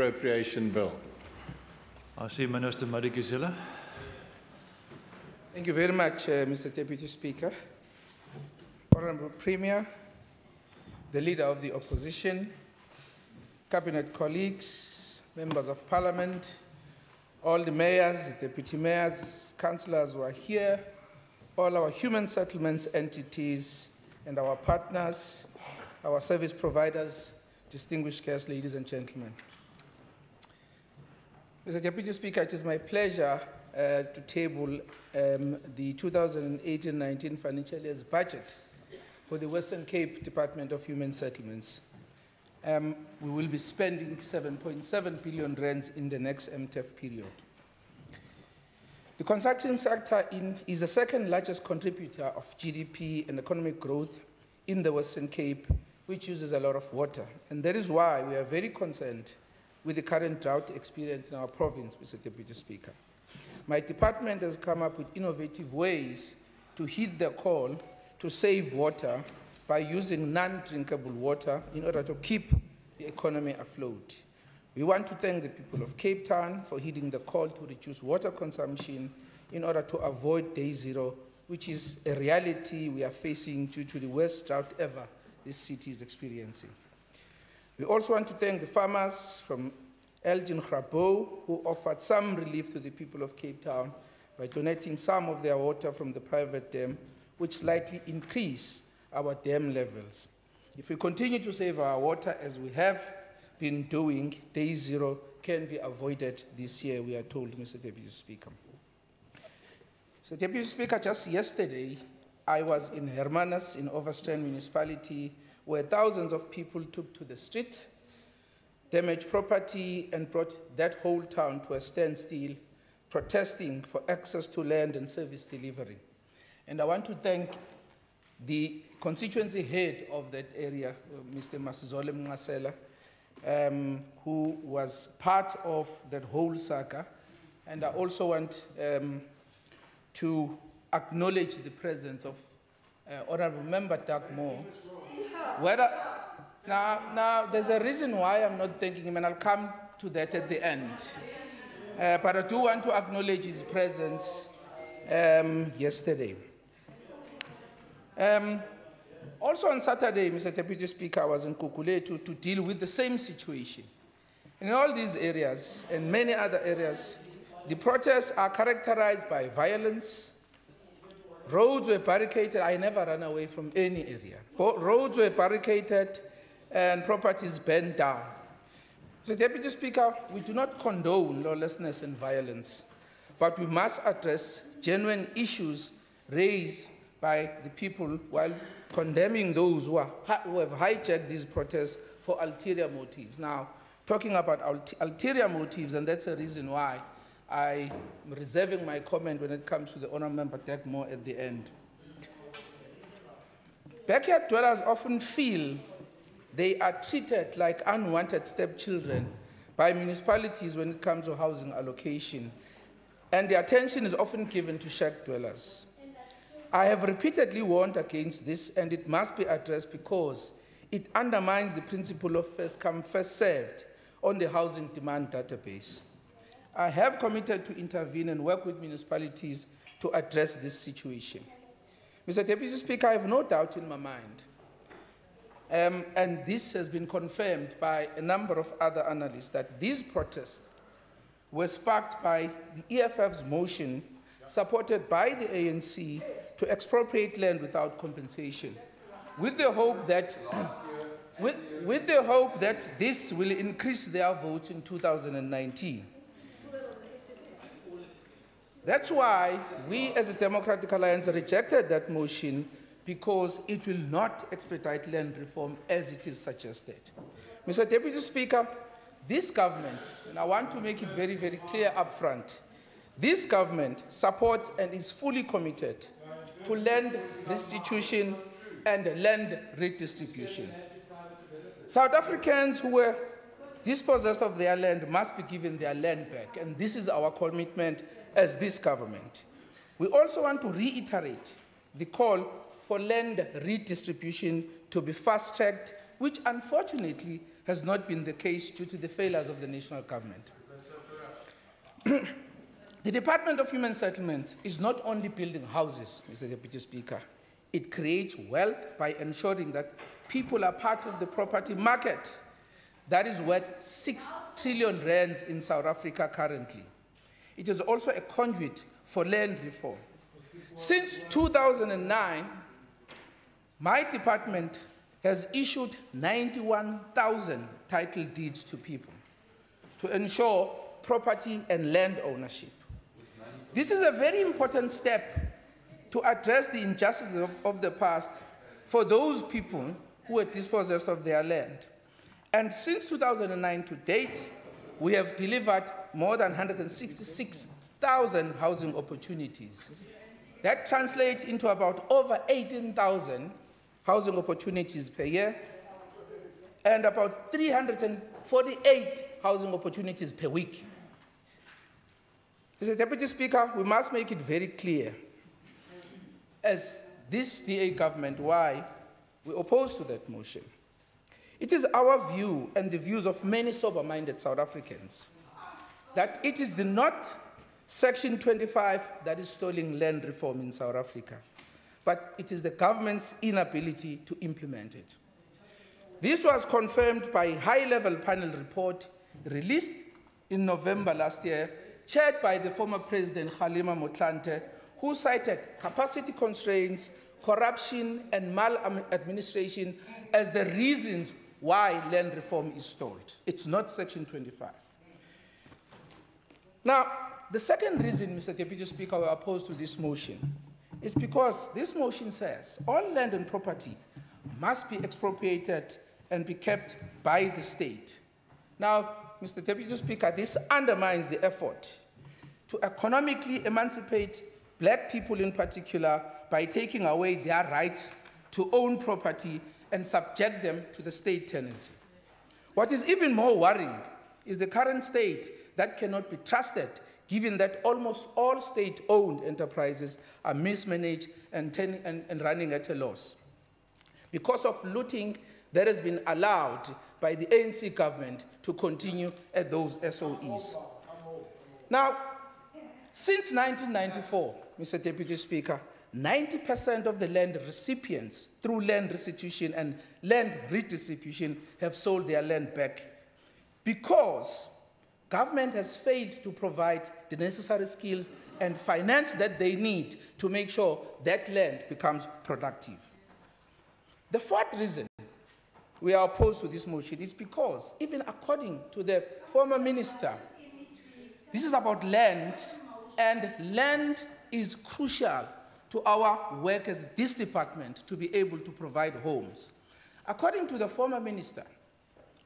Appropriation Bill. I see Minister Madikizela. Thank you very much, Mr. Deputy Speaker. Honourable Premier, the Leader of the Opposition, Cabinet colleagues, Members of Parliament, all the mayors, deputy mayors, councillors who are here, all our human settlements entities, and our partners, our service providers, distinguished guests, ladies and gentlemen. Mr. Deputy Speaker, it is my pleasure to table the 2018-19 financial year's budget for the Western Cape Department of Human Settlements. We will be spending 7.7 billion rands in the next MTEF period. The construction sector is the second largest contributor of GDP and economic growth in the Western Cape, which uses a lot of water. And that is why we are very concerned with the current drought experience in our province, Mr. Deputy Speaker. My department has come up with innovative ways to heed the call to save water by using non-drinkable water in order to keep the economy afloat. We want to thank the people of Cape Town for heeding the call to reduce water consumption in order to avoid day zero, which is a reality we are facing due to the worst drought ever this city is experiencing. We also want to thank the farmers from Elgin Grabo, who offered some relief to the people of Cape Town by donating some of their water from the private dam, which slightly increase our dam levels. If we continue to save our water as we have been doing, day zero can be avoided this year, we are told, Mr. Deputy Speaker. So, Deputy Speaker, just yesterday, I was in Hermanus in Overstrand Municipality, where thousands of people took to the street, damaged property, and brought that whole town to a standstill, protesting for access to land and service delivery. And I want to thank the constituency head of that area, Mr. Masizole Mngasela, who was part of that whole saga. And I also want to acknowledge the presence of Honourable Member Doug Moore. Now, there's a reason why I'm not thanking him, and I'll come to that at the end. But I do want to acknowledge his presence yesterday. Also on Saturday, Mr. Deputy Speaker, I was in Kukuletu to deal with the same situation. In all these areas and many other areas, the protests are characterized by violence. Roads were barricaded. I never ran away from any area. Roads were barricaded and properties burned down. So, Deputy Speaker, we do not condone lawlessness and violence, but we must address genuine issues raised by the people while condemning those who have hijacked these protests for ulterior motives. Now, talking about ulterior motives, and that's the reason why I'm reserving my comment when it comes to the Honourable Member Doug Moore at the end. Backyard dwellers often feel they are treated like unwanted stepchildren by municipalities when it comes to housing allocation, and the attention is often given to shack dwellers. I have repeatedly warned against this, and it must be addressed because it undermines the principle of first come, first served on the housing demand database. I have committed to intervene and work with municipalities to address this situation. Mr. Deputy Speaker, I have no doubt in my mind, and this has been confirmed by a number of other analysts, that these protests were sparked by the EFF's motion supported by the ANC to expropriate land without compensation, with the hope that, this will increase their votes in 2019. That's why we as a Democratic Alliance rejected that motion, because it will not expedite land reform as it is suggested. Mr. Deputy Speaker, this government, and I want to make it very, very clear up front, this government supports and is fully committed to land restitution and land redistribution. South Africans who were dispossessed of their land must be given their land back, and this is our commitment as this government. We also want to reiterate the call for land redistribution to be fast-tracked, which unfortunately has not been the case due to the failures of the national government. The Department of Human Settlements is not only building houses, Mr. Deputy Speaker. It creates wealth by ensuring that people are part of the property market that is worth 6 trillion rands in South Africa currently. It is also a conduit for land reform. Since 2009, my department has issued 91,000 title deeds to people to ensure property and land ownership. This is a very important step to address the injustices of the past for those people who were dispossessed of their land. And since 2009 to date, we have delivered more than 166,000 housing opportunities. That translates into about over 18,000 housing opportunities per year and about 348 housing opportunities per week. Mr. Deputy Speaker, we must make it very clear, as this DA government, why we oppose to that motion. It is our view and the views of many sober-minded South Africans that it is not Section 25 that is stalling land reform in South Africa, but it is the government's inability to implement it. This was confirmed by a high-level panel report released in November last year, chaired by the former President Kgalema Motlanthe, who cited capacity constraints, corruption, and maladministration as the reasons why land reform is stalled. It's not Section 25. Now, the second reason, Mr. Deputy Speaker, we are opposed to this motion is because this motion says all land and property must be expropriated and be kept by the state. Now, Mr. Deputy Speaker, this undermines the effort to economically emancipate black people in particular by taking away their right to own property and subject them to the state tenancy. What is even more worrying is the current state that cannot be trusted, given that almost all state-owned enterprises are mismanaged and running at a loss because of looting that has been allowed by the ANC government to continue at those SOEs. Now, since 1994, Mr. Deputy Speaker, 90% of the land recipients through land restitution and land redistribution have sold their land back because government has failed to provide the necessary skills and finance that they need to make sure that land becomes productive. The fourth reason we are opposed to this motion is because, even according to the former minister, this is about land, and land is crucial to our work as this department to be able to provide homes. According to the former Minister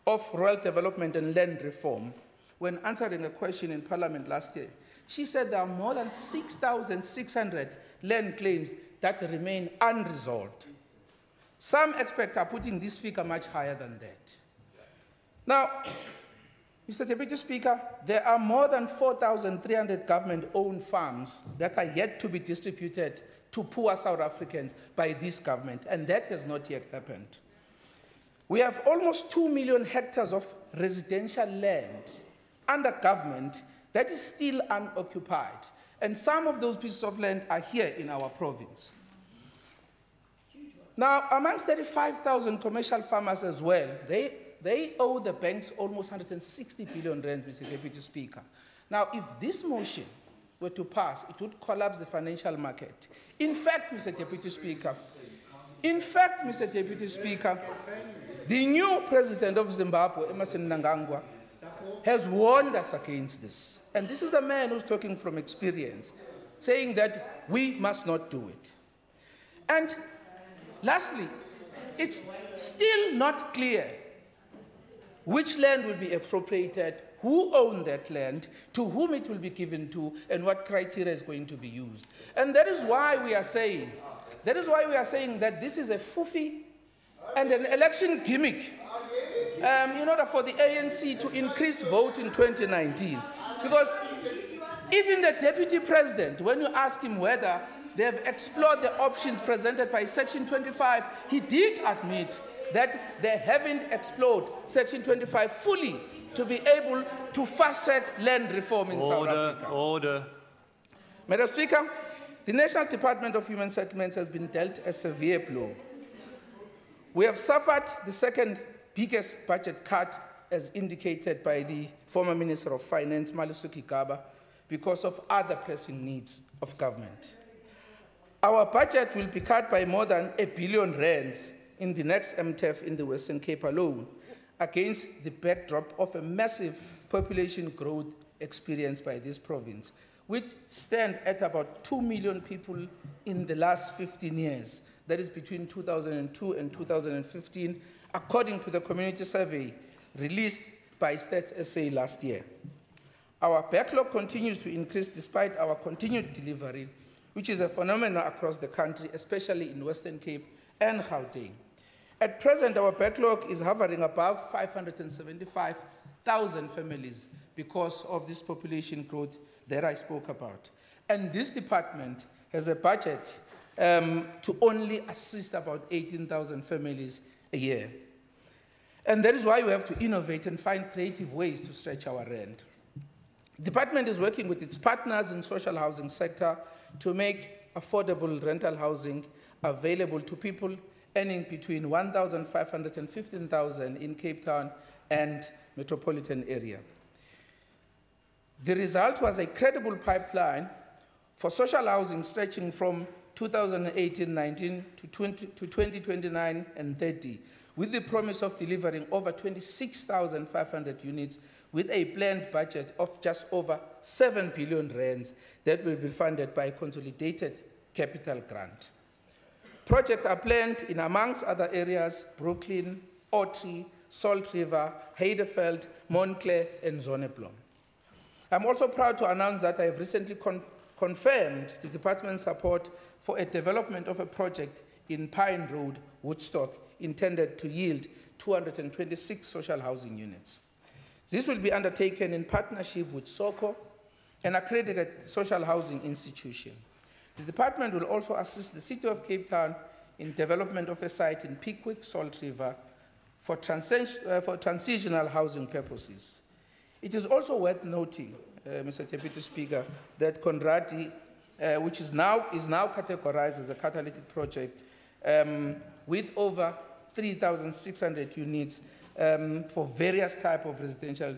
of Rural Development and Land Reform, when answering a question in Parliament last year, she said there are more than 6,600 land claims that remain unresolved. Some experts are putting this figure much higher than that. Now, Mr. Deputy Speaker, there are more than 4,300 government-owned farms that are yet to be distributed to poor South Africans by this government, and that has not yet happened. We have almost 2 million hectares of residential land under government that is still unoccupied, and some of those pieces of land are here in our province. Now, amongst 35,000 commercial farmers as well, they owe the banks almost 160 billion rand, Mr. Deputy Speaker. Now, if this motion were to pass, it would collapse the financial market. In fact, Mr. Deputy Speaker, the new president of Zimbabwe, Emmerson Mnangagwa, has warned us against this. And this is a man who's talking from experience, saying that we must not do it. And lastly, it's still not clear which land will be appropriated, who owns that land, to whom it will be given to, and what criteria is going to be used. And that is why we are saying, that this is a foofy and an election gimmick in order for the ANC to increase vote in 2019. Because even the deputy president, when you ask him whether they have explored the options presented by Section 25, he did admit that they haven't explored Section 25 fully to be able to fast-track land reform in South Africa. Order. Madam Speaker, the National Department of Human Settlements has been dealt a severe blow. We have suffered the second biggest budget cut, as indicated by the former Minister of Finance, Malusuki Gaba, because of other pressing needs of government. Our budget will be cut by more than R1 billion in the next MTEF in the Western Cape alone, against the backdrop of a massive population growth experienced by this province, which stand at about 2 million people in the last 15 years. That is between 2002 and 2015, according to the community survey released by Stats SA last year. Our backlog continues to increase despite our continued delivery, which is a phenomenon across the country, especially in Western Cape and Gauteng. At present, our backlog is hovering above 575,000 families because of this population growth that I spoke about. And this department has a budget to only assist about 18,000 families a year. And that is why we have to innovate and find creative ways to stretch our rent. The department is working with its partners in the social housing sector to make affordable rental housing available to people earning between 1,500 and 15,000 in Cape Town and metropolitan area. The result was a credible pipeline for social housing stretching from 2018-19 to 2029 and 30, with the promise of delivering over 26,500 units with a planned budget of just over 7 billion rands that will be funded by a consolidated capital grant. Projects are planned in, amongst other areas, Brooklyn, Otri, Salt River, Heideveld, Montclair, and Zonneblom. I'm also proud to announce that I have recently confirmed the department's support for a development of a project in Pine Road, Woodstock, intended to yield 226 social housing units. This will be undertaken in partnership with SOCO, an accredited social housing institution. The department will also assist the City of Cape Town in development of a site in Pickwick, Salt River, for transitional housing purposes. It is also worth noting, Mr. Deputy Speaker, that Conradi, which is now categorized as a catalytic project, with over 3,600 units for various types of residential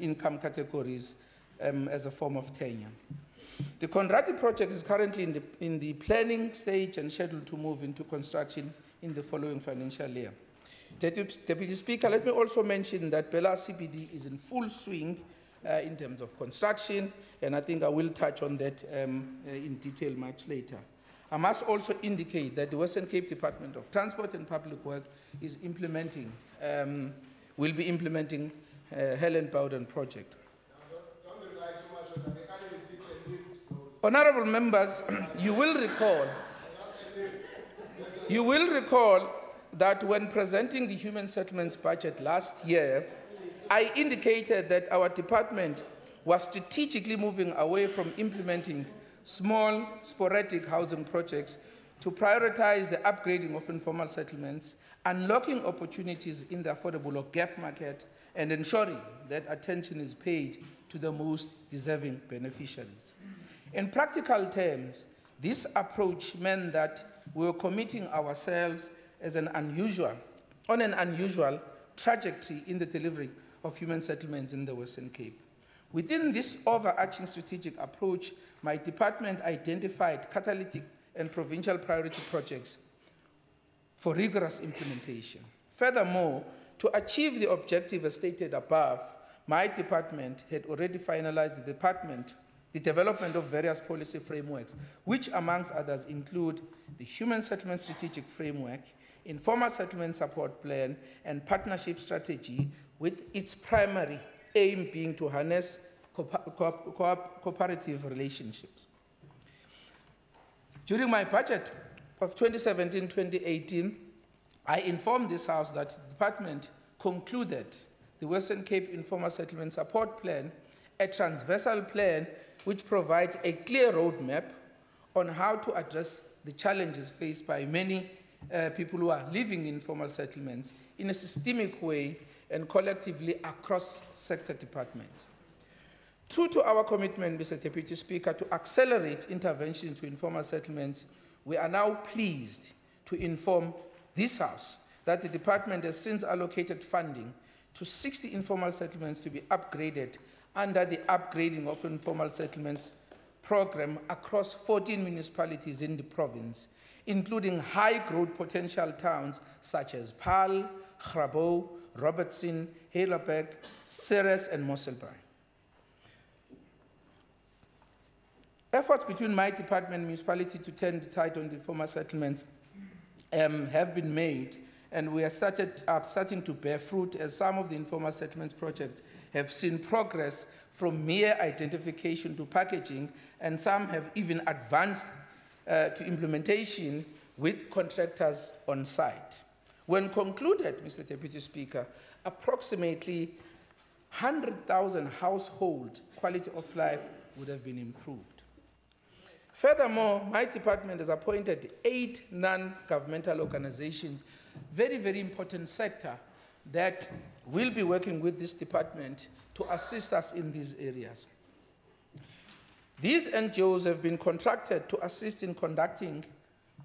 income categories as a form of tenure. The Conradi project is currently in the planning stage and scheduled to move into construction in the following financial year. Deputy Speaker, let me also mention that Bella CBD is in full swing in terms of construction, and I think I will touch on that in detail much later. I must also indicate that the Western Cape Department of Transport and Public Works is will be implementing Helen Bowden project. Don't rely too much on that. They can't even fix a lift. Honorable members, you will recall that when presenting the Human Settlements budget last year, I indicated that our department was strategically moving away from implementing small, sporadic housing projects to prioritize the upgrading of informal settlements, unlocking opportunities in the affordable or gap market, and ensuring that attention is paid to the most deserving beneficiaries. In practical terms, this approach meant that we were committing ourselves as on an unusual trajectory in the delivery of human settlements in the Western Cape. Within this overarching strategic approach, my department identified catalytic and provincial priority projects for rigorous implementation. Furthermore, to achieve the objective as stated above, my department had already finalized the development of various policy frameworks, which amongst others include the Human Settlement Strategic Framework, Informal Settlement Support Plan, and Partnership Strategy, with its primary aim being to harness cooperative relationships. During my budget of 2017-2018, I informed this House that the department concluded the Western Cape Informal Settlement Support Plan, a transversal plan which provides a clear roadmap on how to address the challenges faced by many people who are living in informal settlements in a systemic way and collectively across sector departments. True to our commitment, Mr. Deputy Speaker, to accelerate interventions to informal settlements, we are now pleased to inform this House that the department has since allocated funding to 60 informal settlements to be upgraded under the Upgrading of Informal Settlements program across 14 municipalities in the province, including high growth potential towns such as Paarl, Grabo, Robertson, Heidelberg, Ceres, and Mosselbaai. Efforts between my department and municipality to turn the tide on the informal settlements have been made, and we are starting to bear fruit as some of the informal settlements projects have seen progress from mere identification to packaging, and some have even advanced to implementation with contractors on site. When concluded, Mr. Deputy Speaker, approximately 100,000 household quality of life would have been improved. Furthermore, my department has appointed 8 non-governmental organizations, very, very important sector, that will be working with this department to assist us in these areas. These NGOs have been contracted to assist in conducting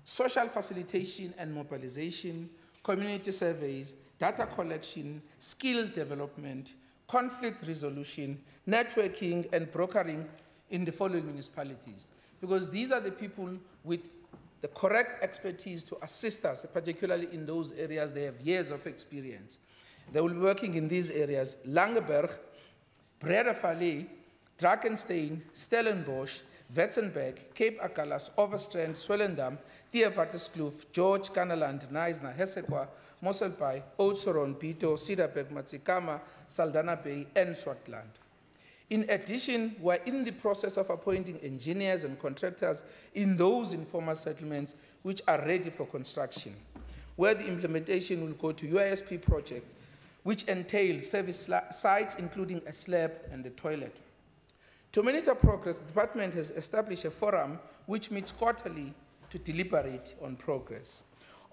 social facilitation and mobilization, community surveys, data collection, skills development, conflict resolution, networking, and brokering in the following municipalities. Because these are the people with the correct expertise to assist us, particularly in those areas. They have years of experience. They will be working in these areas: Langeberg, Breedevallei, Drakenstein, Stellenbosch, Wetzenberg, Cape Agulhas, Overstrand, Swellendam, Diewaterskloof, George, Kanaland, Neisner, Hessequa, Mosselbaai, Oudtshoorn, Pito, Cedarburg, Matsikama, Saldanha Bay, and Swartland. In addition, we're in the process of appointing engineers and contractors in those informal settlements which are ready for construction, where the implementation will go to UISP project, which entails service sites, including a slab and a toilet. To monitor progress, the department has established a forum which meets quarterly to deliberate on progress.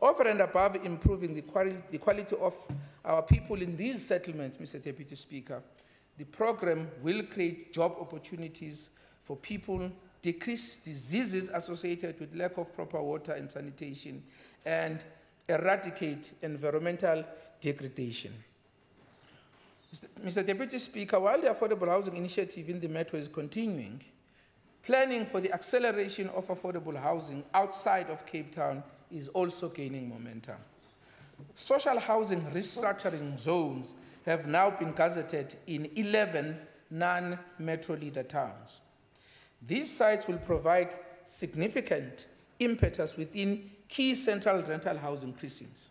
Over and above improving the quality of our people in these settlements, Mr. Deputy Speaker, the program will create job opportunities for people, decrease diseases associated with lack of proper water and sanitation, and eradicate environmental degradation. Mr. Deputy Speaker, while the affordable housing initiative in the Metro is continuing, planning for the acceleration of affordable housing outside of Cape Town is also gaining momentum. Social housing restructuring zones have now been gazetted in 11 non-metro leader towns. These sites will provide significant impetus within key central rental housing precincts.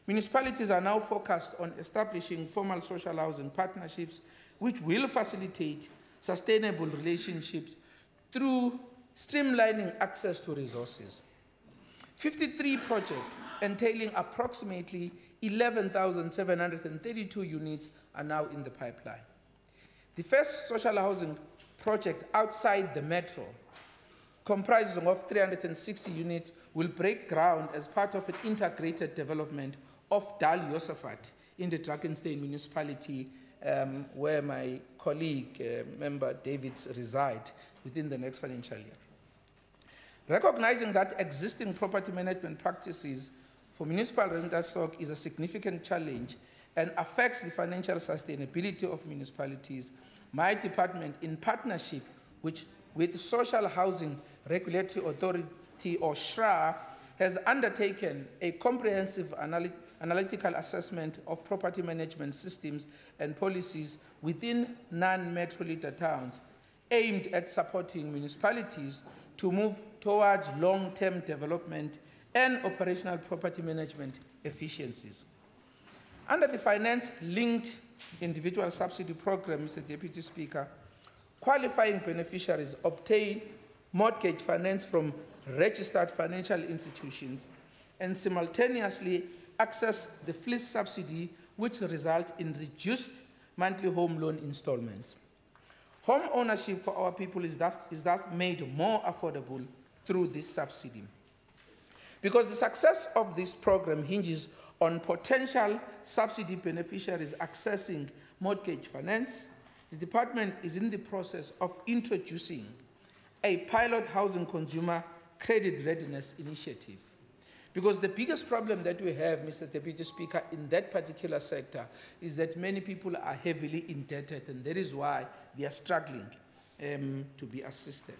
Municipalities are now focused on establishing formal social housing partnerships which will facilitate sustainable relationships through streamlining access to resources. 53 projects entailing approximately 11,732 units are now in the pipeline. The first social housing project outside the metro, comprising of 360 units, will break ground as part of an integrated development of Dal Josaphat in the Drakenstein municipality, where my colleague, member Davids, reside within the next financial year. Recognizing that existing property management practices for municipal rental stock is a significant challenge and affects the financial sustainability of municipalities, my department, in partnership with the Social Housing Regulatory Authority, or SHRA, has undertaken a comprehensive analytical assessment of property management systems and policies within non-metropolitan towns, aimed at supporting municipalities to move towards long-term development and operational property management efficiencies. Under the finance-linked individual subsidy program, Mr. Deputy Speaker, qualifying beneficiaries obtain mortgage finance from registered financial institutions and simultaneously access the fleece subsidy, which results in reduced monthly home loan installments. Home ownership for our people is thus made more affordable through this subsidy. Because the success of this program hinges on potential subsidy beneficiaries accessing mortgage finance. The department is in the process of introducing a pilot housing consumer credit readiness initiative. Because the biggest problem that we have, Mr. Deputy Speaker, in that particular sector is that many people are heavily indebted, and that is why they are struggling to be assisted.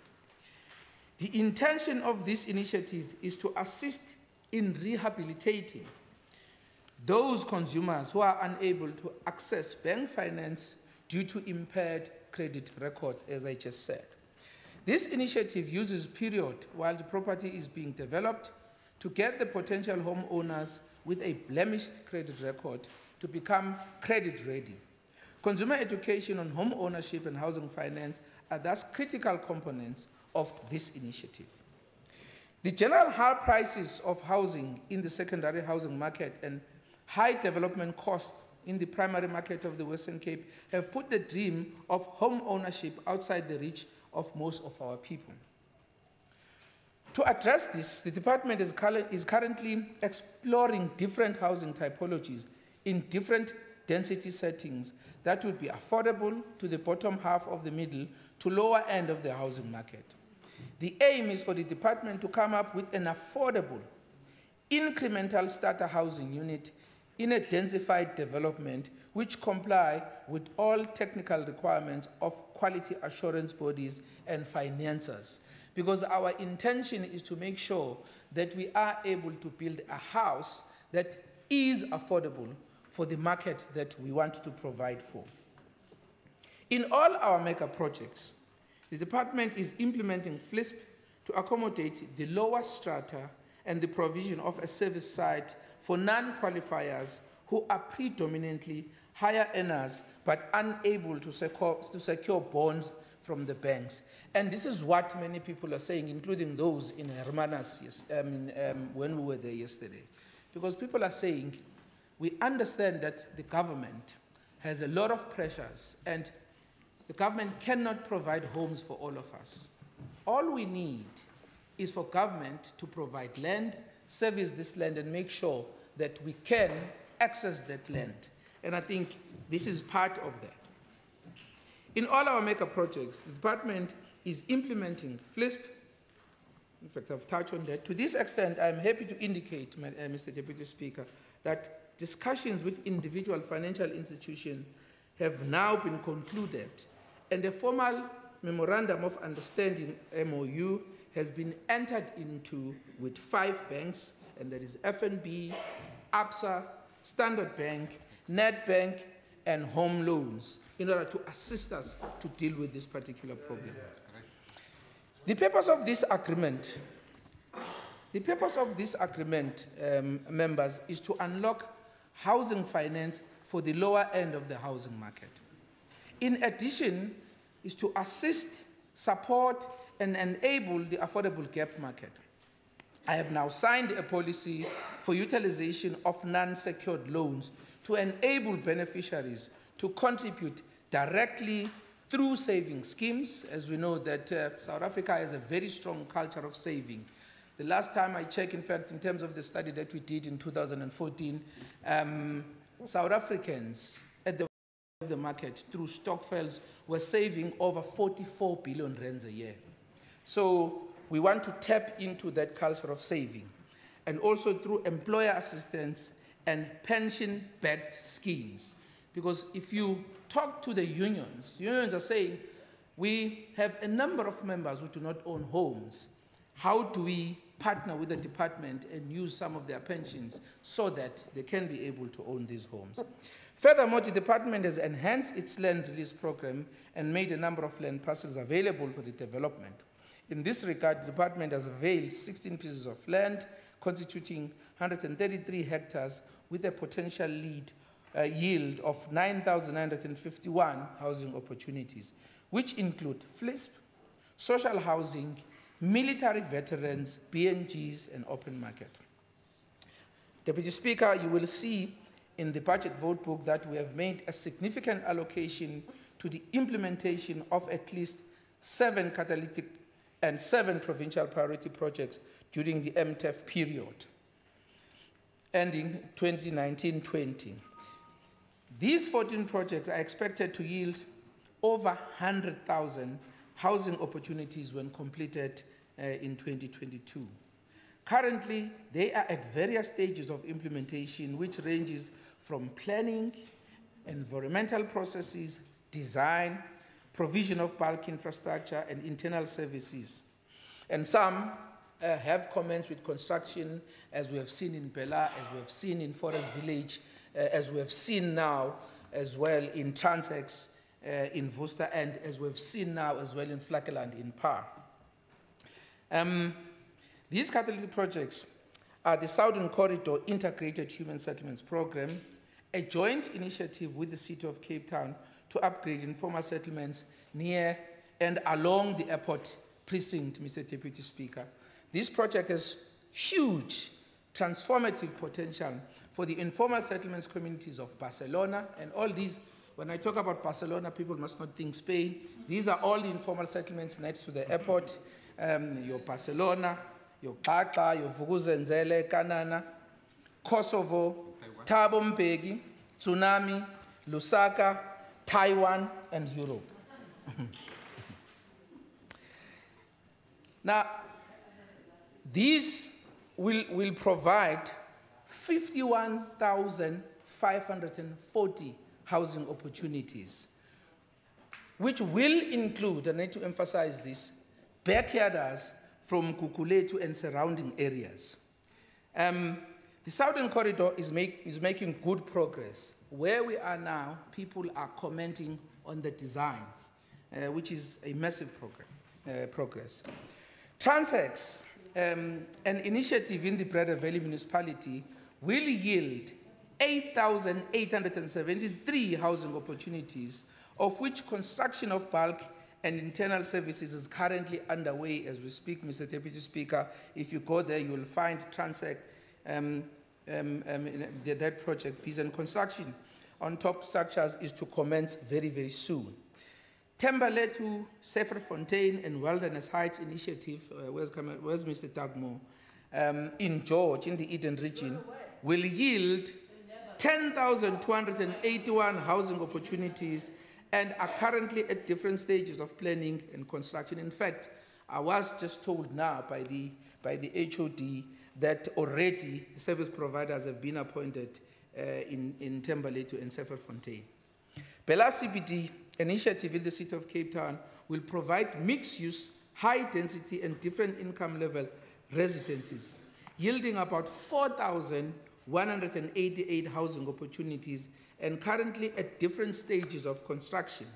The intention of this initiative is to assist in rehabilitating those consumers who are unable to access bank finance due to impaired credit records, as I just said. This initiative uses period while the property is being developed to get the potential homeowners with a blemished credit record to become credit ready. Consumer education on home ownership and housing finance are thus critical components of this initiative. The general high prices of housing in the secondary housing market and high development costs in the primary market of the Western Cape have put the dream of home ownership outside the reach of most of our people. To address this, the department is currently exploring different housing typologies in different density settings that would be affordable to the bottom half of the middle to lower end of the housing market. The aim is for the department to come up with an affordable, incremental starter housing unit in a densified development which comply with all technical requirements of quality assurance bodies and financiers. Because our intention is to make sure that we are able to build a house that is affordable for the market that we want to provide for. In all our mega projects, the department is implementing FLISP to accommodate the lower strata and the provision of a service site for non-qualifiers who are predominantly higher earners but unable to secure bonds from the banks. And this is what many people are saying, including those in Hermanas when we were there yesterday. Because people are saying, we understand that the government has a lot of pressures and the government cannot provide homes for all of us. All we need is for government to provide land, service this land, and make sure that we can access that land. And I think this is part of that. In all our mega projects, the department is implementing FLISP. In fact, I've touched on that. To this extent, I'm happy to indicate, Mr. Deputy Speaker, that discussions with individual financial institutions have now been concluded, and a formal memorandum of understanding, MOU, has been entered into with 5 banks, and that is FNB, ABSA, Standard Bank, Nedbank, and Home Loans, in order to assist us to deal with this particular problem. The purpose of this agreement, members, is to unlock housing finance for the lower end of the housing market. In addition, is to assist, support, and enable the affordable gap market. I have now signed a policy for utilization of non-secured loans to enable beneficiaries to contribute directly through saving schemes. As we know that South Africa has a very strong culture of saving. The last time I checked, in fact, in terms of the study that we did in 2014, South Africans at the market through stokvels were saving over 44 billion rands a year. So we want to tap into that culture of saving, and also through employer assistance and pension-backed schemes. Because if you talk to the unions are saying, we have a number of members who do not own homes. How do we partner with the department and use some of their pensions so that they can be able to own these homes? Furthermore, the department has enhanced its land release program and made a number of land parcels available for the development. In this regard, the department has availed 16 pieces of land constituting 133 hectares with a potential yield of 9,951 housing opportunities, which include FLISP, social housing, military veterans, BNGs, and open market. Deputy Speaker, you will see in the budget vote book that we have made a significant allocation to the implementation of at least 7 catalytic and 7 provincial priority projects during the MTEF period, ending 2019-20. These 14 projects are expected to yield over 100,000 housing opportunities when completed in 2022. Currently, they are at various stages of implementation, which ranges from planning, environmental processes, design, provision of bulk infrastructure, and internal services. And some have commenced with construction, as we have seen in Bela, as we have seen in Forest Village, as we have seen now as well in Transex, in Worcester, and as we have seen now as well in Flackeland in Par. These catalytic projects are the Southern Corridor Integrated Human Settlements Program, a joint initiative with the City of Cape Town to upgrade informal settlements near and along the airport precinct, Mr. Deputy Speaker. This project has huge transformative potential for the informal settlements communities of Barcelona, and all these, when I talk about Barcelona, people must not think Spain. These are all the informal settlements next to the airport, your Barcelona, your Xaxa, your Vukuzenzele, Kanana, Kosovo, Thabo Mbeki, Tsunami, Lusaka, Taiwan, and Europe. Now, these will provide 51,540 housing opportunities, which will include, I need to emphasize this, backyarders from Kukuletu and surrounding areas. The Southern Corridor is making good progress. Where we are now, people are commenting on the designs, which is a massive progress. Transex, an initiative in the Breda Valley municipality, will yield 8,873 housing opportunities, of which construction of bulk and internal services is currently underway as we speak, Mr. Deputy Speaker. If you go there, you will find Transex, that project piece, and construction on top structures is to commence very, very soon. Temberley Fontaine and Wilderness Heights Initiative, where's Mr. Tagmo, in George, in the Eden region, will yield 10,281 housing opportunities and are currently at different stages of planning and construction. In fact, I was just told now by the HOD that already service providers have been appointed in Temberley and Fontaine. Bela CBD initiative in the City of Cape Town will provide mixed-use, high-density and different income level residences, yielding about 4,188 housing opportunities and currently at different stages of construction.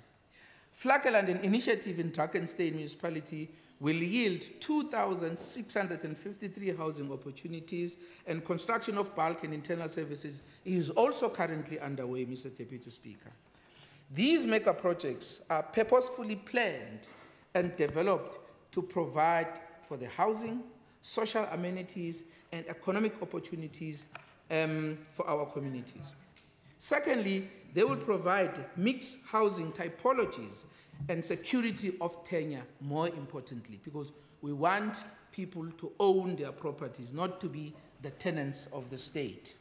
Flackeland, an initiative in Drakenstein municipality, will yield 2,653 housing opportunities, and construction of bulk and internal services is also currently underway, Mr. Deputy Speaker. These mega projects are purposefully planned and developed to provide for the housing, social amenities, and economic opportunities for our communities. Secondly, they will provide mixed housing typologies and security of tenure, more importantly, because we want people to own their properties, not to be the tenants of the state.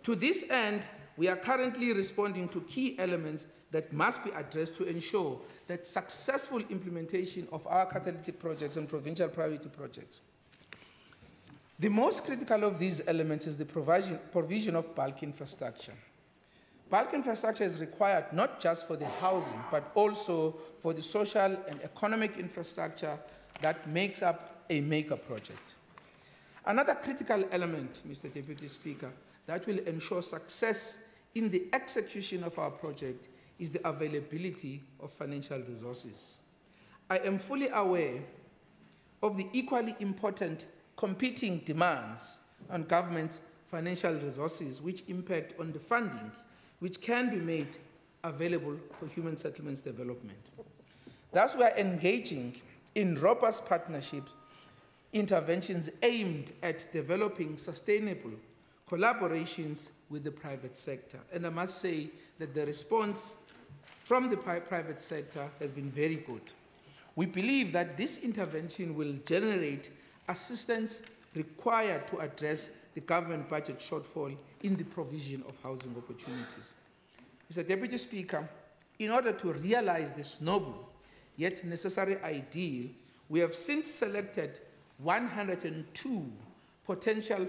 To this end, we are currently responding to key elements that must be addressed to ensure that successful implementation of our catalytic projects and provincial priority projects. The most critical of these elements is the provision of bulk infrastructure. Bulk infrastructure is required not just for the housing, but also for the social and economic infrastructure that makes up a mega project. Another critical element, Mr. Deputy Speaker, that will ensure success in the execution of our project is the availability of financial resources. I am fully aware of the equally important competing demands on government's financial resources which impact on the funding which can be made available for human settlements development. Thus, we are engaging in robust partnerships, interventions aimed at developing sustainable collaborations with the private sector. And I must say that the response from the private sector has been very good. We believe that this intervention will generate assistance required to address the government budget shortfall in the provision of housing opportunities. Mr. Deputy Speaker, in order to realize this noble yet necessary ideal, we have since selected 102 potential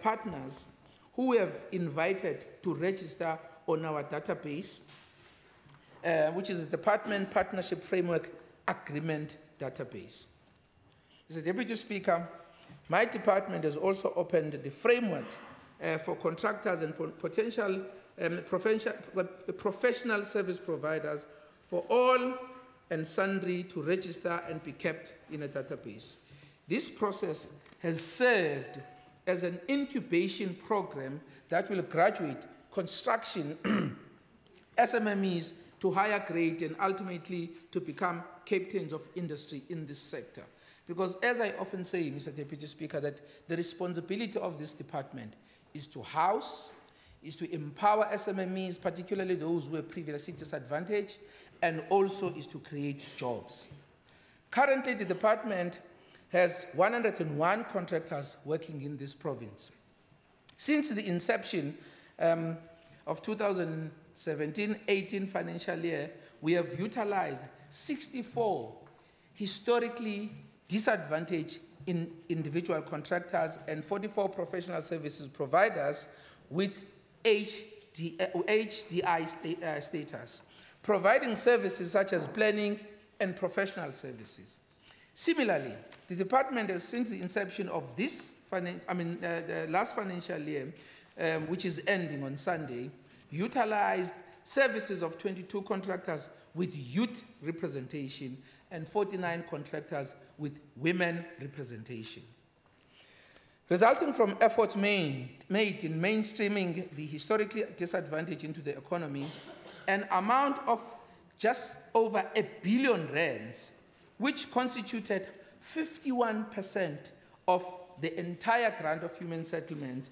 partners who we have invited to register on our database, which is the Department Partnership Framework Agreement database. Mr. Deputy Speaker, my department has also opened the framework for contractors and potential professional service providers for all and sundry to register and be kept in a database. This process has served as an incubation program that will graduate construction SMMEs to higher grade and ultimately to become captains of industry in this sector. Because as I often say, Mr. Deputy Speaker, that the responsibility of this department is to house, is to empower SMMEs, particularly those who are previously disadvantaged, and also is to create jobs. Currently, the department has 101 contractors working in this province. Since the inception of 2017-18 financial year, we have utilized 64 historically disadvantaged individual contractors and 44 professional services providers with HDI status, providing services such as planning and professional services. Similarly, the department has, since the inception of this last financial year, which is ending on Sunday, utilized services of 22 contractors with youth representation and 49 contractors with women representation. Resulting from efforts made in mainstreaming the historically disadvantaged into the economy, an amount of just over R1 billion, which constituted 51% of the entire grant of human settlements,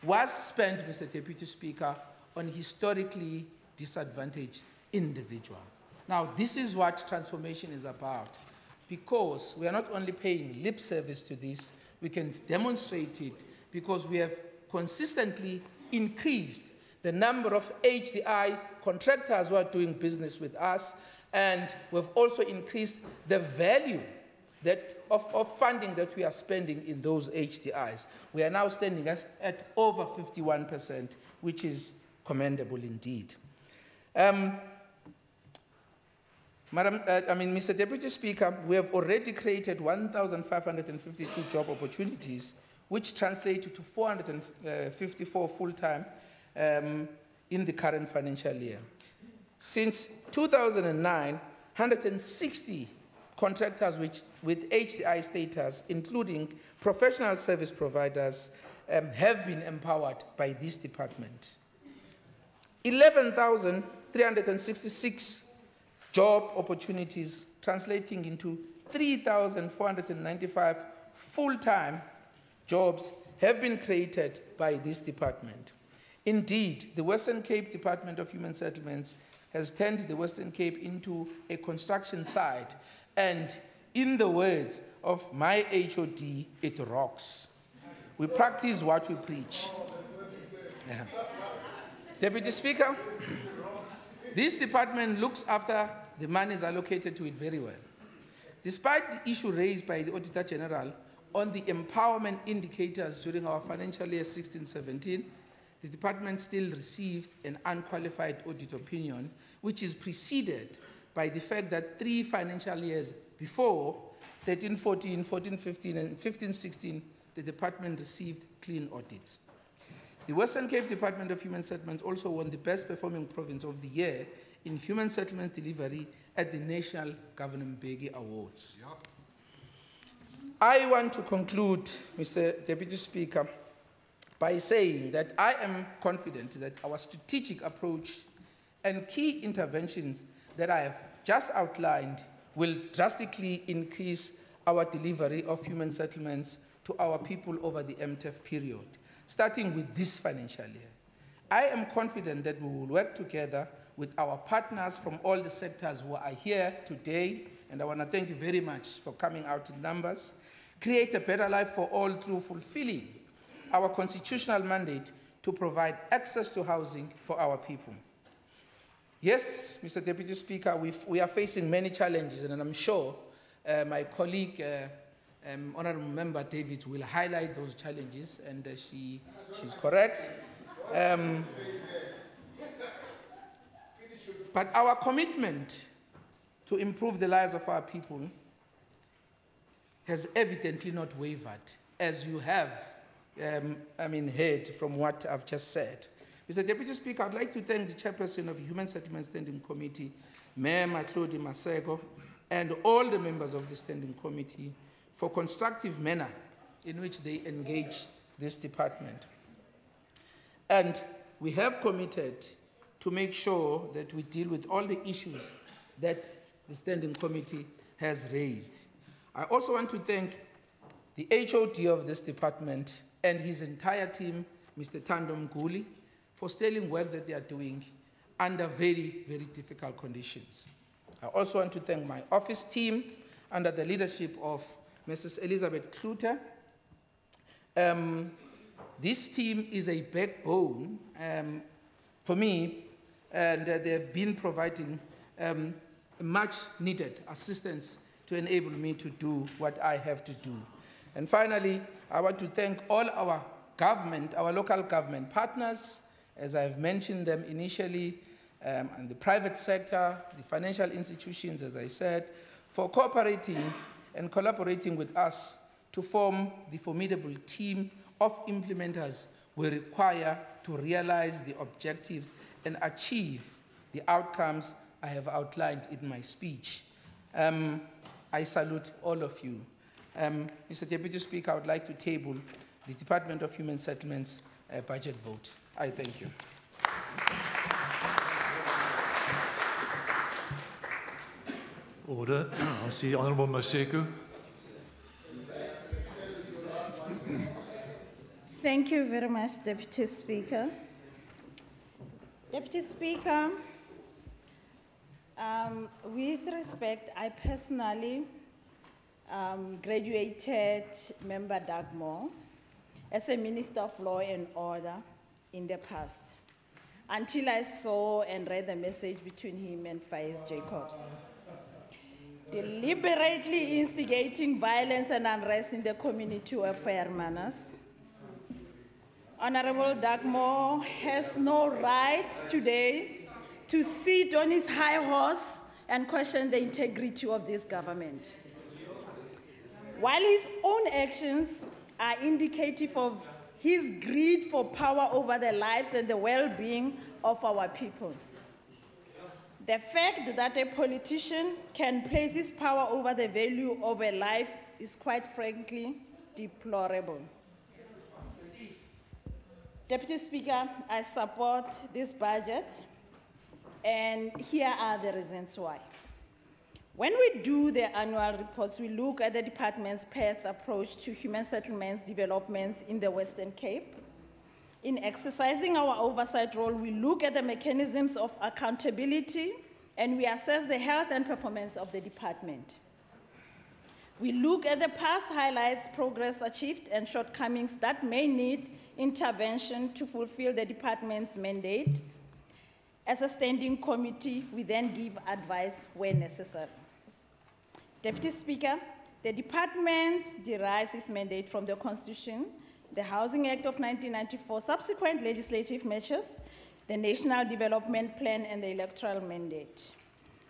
was spent, Mr. Deputy Speaker, on historically disadvantaged individuals. Now, this is what transformation is about, because we are not only paying lip service to this, we can demonstrate it because we have consistently increased the number of HDI contractors who are doing business with us, and we've also increased the value of funding that we are spending in those HDIs. We are now standing at over 51%, which is commendable indeed. Mr. Deputy Speaker, we have already created 1,552 job opportunities, which translate to 454 full-time in the current financial year. Since 2009, 160 contractors with HDI status, including professional service providers, have been empowered by this department. 11,366 job opportunities translating into 3,495 full-time jobs have been created by this department. Indeed, the Western Cape Department of Human Settlements has turned the Western Cape into a construction site, and in the words of my HOD, it rocks. We practice what we preach. Yeah. Deputy Speaker, this department looks after the monies allocated to it very well. Despite the issue raised by the Auditor General on the empowerment indicators during our financial year 16-17, the department still received an unqualified audit opinion, which is preceded by the fact that 3 financial years before, 13-14, 14-15, and 15-16, the department received clean audits. The Western Cape Department of Human Settlements also won the Best Performing Province of the Year in Human Settlement Delivery at the National Government Begi Awards. Yep. I want to conclude, Mr. Deputy Speaker, by saying that I am confident that our strategic approach and key interventions that I have just outlined will drastically increase our delivery of human settlements to our people over the MTEF period, starting with this financial year. I am confident that we will work together with our partners from all the sectors who are here today, and I want to thank you very much for coming out in numbers, create a better life for all through fulfilling our constitutional mandate to provide access to housing for our people. Yes, Mr. Deputy Speaker, we are facing many challenges, and I'm sure my colleague, Honourable Member David, will highlight those challenges, and she's correct. But our commitment to improve the lives of our people has evidently not wavered, as you have heard from what I've just said. Mr. Deputy Speaker, I'd like to thank the Chairperson of the Human Settlement Standing Committee, Mayor Matlodi Masego, and all the members of the Standing Committee for constructive manner in which they engage this department. And we have committed to make sure that we deal with all the issues that the Standing Committee has raised. I also want to thank the HOD of this department and his entire team, Mr. Thando Mguli, for sterling work that they are doing under very, very difficult conditions. I also want to thank my office team under the leadership of Mrs. Elizabeth Kluter. This team is a backbone for me, and they have been providing much needed assistance to enable me to do what I have to do. And finally, I want to thank all our government, our local government partners, as I've mentioned them initially, and the private sector, the financial institutions, as I said, for cooperating and collaborating with us to form the formidable team of implementers we require to realize the objectives and achieve the outcomes I have outlined in my speech. I salute all of you. Mr. Deputy Speaker, I would like to table the Department of Human Settlements budget vote. I thank you. Order. I see Honourable Maseko. Thank you very much, Deputy Speaker. Deputy Speaker, with respect, I personally graduated Member Dagmore as a Minister of Law and Order in the past, until I saw and read the message between him and Faiz Jacobs, deliberately instigating violence and unrest in the community welfare manners. Honorable Dagmore has no right today to sit on his high horse and question the integrity of this government. While his own actions are indicative of his greed for power over the lives and the well-being of our people. The fact that a politician can place his power over the value of a life is quite frankly deplorable. Deputy Speaker, I support this budget, and here are the reasons why. When we do the annual reports, we look at the department's path approach to human settlements developments in the Western Cape. In exercising our oversight role, we look at the mechanisms of accountability, and we assess the health and performance of the department. We look at the past highlights, progress achieved, and shortcomings that may need intervention to fulfill the department's mandate. As a standing committee, we then give advice where necessary. Deputy Speaker, the department derives its mandate from the Constitution, the Housing Act of 1994, subsequent legislative measures, the National Development Plan, and the electoral mandate.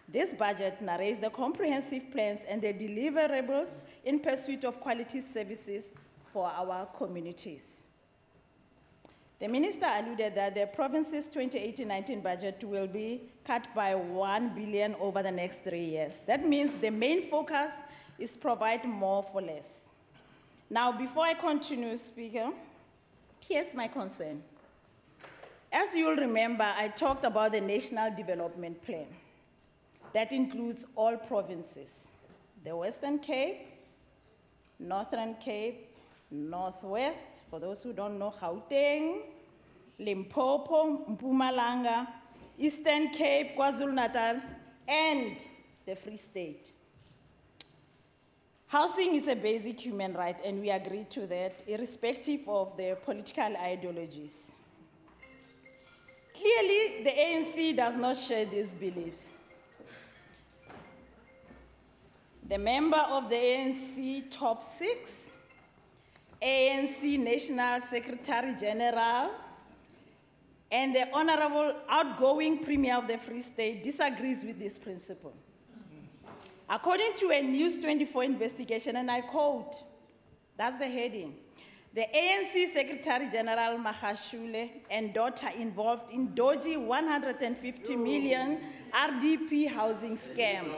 This budget narrates the comprehensive plans and the deliverables in pursuit of quality services for our communities. The Minister alluded that the province's 2018-19 budget will be cut by 1 billion over the next 3 years. That means the main focus is provide more for less. Now, before I continue, Speaker, here's my concern. As you'll remember, I talked about the National Development Plan. That includes all provinces, the Western Cape, Northern Cape, Northwest, for those who don't know, Gauteng, Limpopo, Mpumalanga, Eastern Cape, KwaZulu-Natal, and the Free State. Housing is a basic human right, and we agree to that, irrespective of their political ideologies. Clearly, the ANC does not share these beliefs. The member of the ANC top 6, ANC National Secretary General, and the Honorable outgoing Premier of the Free State disagrees with this principle. According to a News 24 investigation, and I quote, that's the heading, the ANC Secretary General Mahashule and daughter involved in dodgy 150 million RDP housing scam,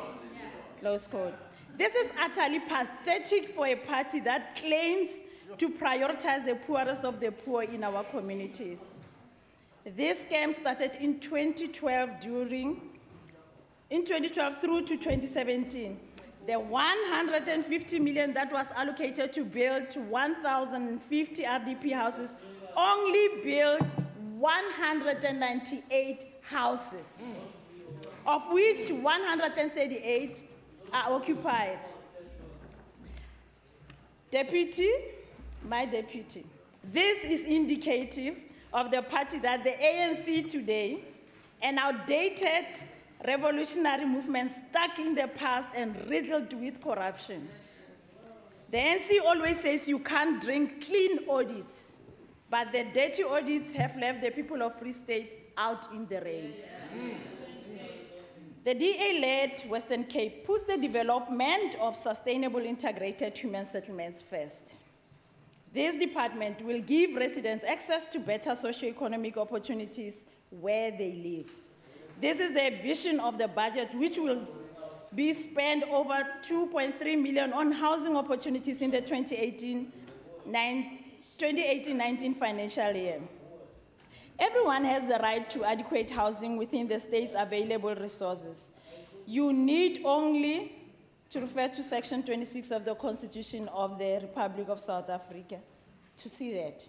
close quote. This is utterly pathetic for a party that claims to prioritize the poorest of the poor in our communities. This scam started in 2012 through to 2017. The 150 million that was allocated to build 1,050 RDP houses only built 198 houses, of which 138 are occupied. Deputy, my deputy, this is indicative of the party that the ANC today, an outdated revolutionary movement stuck in the past and riddled with corruption. The ANC always says you can't drink clean audits, but the dirty audits have left the people of Free State out in the rain. The DA-led Western Cape puts the development of sustainable integrated human settlements first. This department will give residents access to better socioeconomic opportunities where they live. This is the vision of the budget, which will be spent over 2.3 million on housing opportunities in the 2018-19 financial year. Everyone has the right to adequate housing within the state's available resources. You need only to refer to Section 26 of the Constitution of the Republic of South Africa to see that.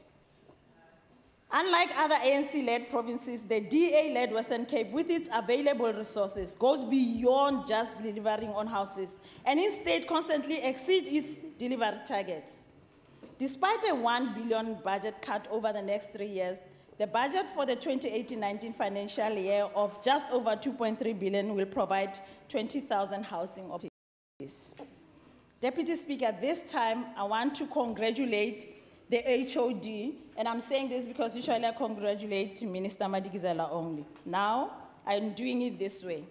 Unlike other ANC-led provinces, the DA-led Western Cape, with its available resources, goes beyond just delivering on houses and instead constantly exceeds its delivery targets. Despite a 1 billion budget cut over the next 3 years, the budget for the 2018-19 financial year of just over 2.3 billion will provide 20,000 housing opportunities. Deputy Speaker, this time I want to congratulate the HOD, and I'm saying this because usually I congratulate Minister Madikizela only. Now, I'm doing it this way.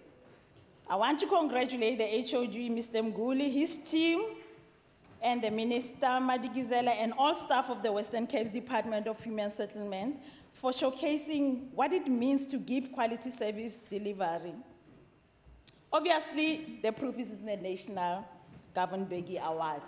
I want to congratulate the HOD, Mr. Mguli, his team, and the Minister Madikizela, and all staff of the Western Cape's Department of Human Settlement for showcasing what it means to give quality service delivery. Obviously, the proof is in the National Gavin Beggy Award.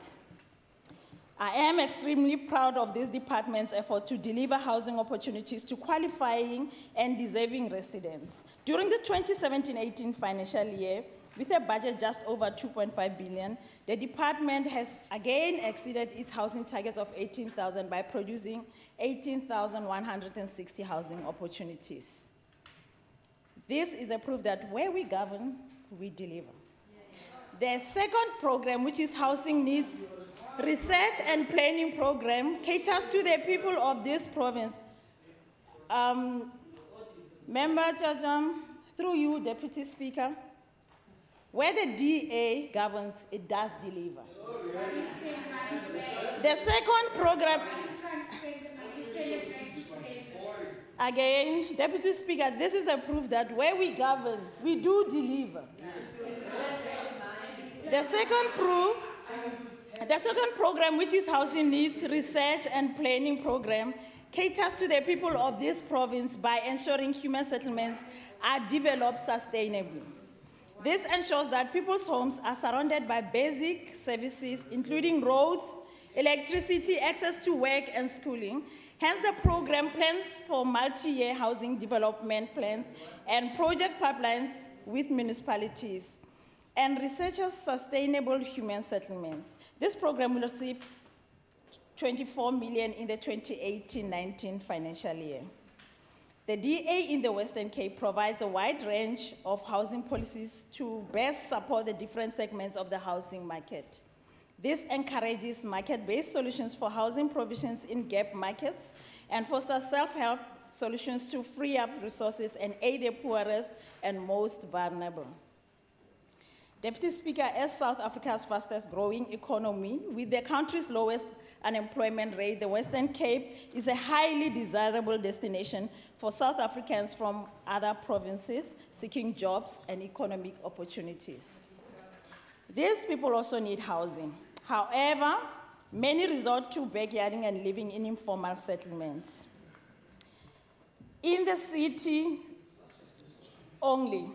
I am extremely proud of this department's effort to deliver housing opportunities to qualifying and deserving residents. During the 2017-18 financial year, with a budget just over 2.5 billion, the department has again exceeded its housing targets of 18,000 by producing 18,160 housing opportunities. This is a proof that where we govern, we deliver. The second program, which is Housing Needs Research and Planning Program, caters to the people of this province. Member Chajam, through you, Deputy Speaker, where the DA governs, it does deliver. The second program, again, Deputy Speaker, this is a proof that where we govern, we do deliver. The second program, which is Housing Needs Research and Planning Program, caters to the people of this province by ensuring human settlements are developed sustainably. This ensures that people's homes are surrounded by basic services, including roads, electricity, access to work and schooling. Hence, the program plans for multi-year housing development plans and project pipelines with municipalities and researches sustainable human settlements. This program will receive 24 million in the 2018-19 financial year. The DA in the Western Cape provides a wide range of housing policies to best support the different segments of the housing market. This encourages market-based solutions for housing provisions in gap markets and fosters self-help solutions to free up resources and aid the poorest and most vulnerable. Deputy Speaker, as South Africa's fastest growing economy with the country's lowest unemployment rate, the Western Cape is a highly desirable destination for South Africans from other provinces seeking jobs and economic opportunities. These people also need housing. However, many resort to backyarding and living in informal settlements. In the city only,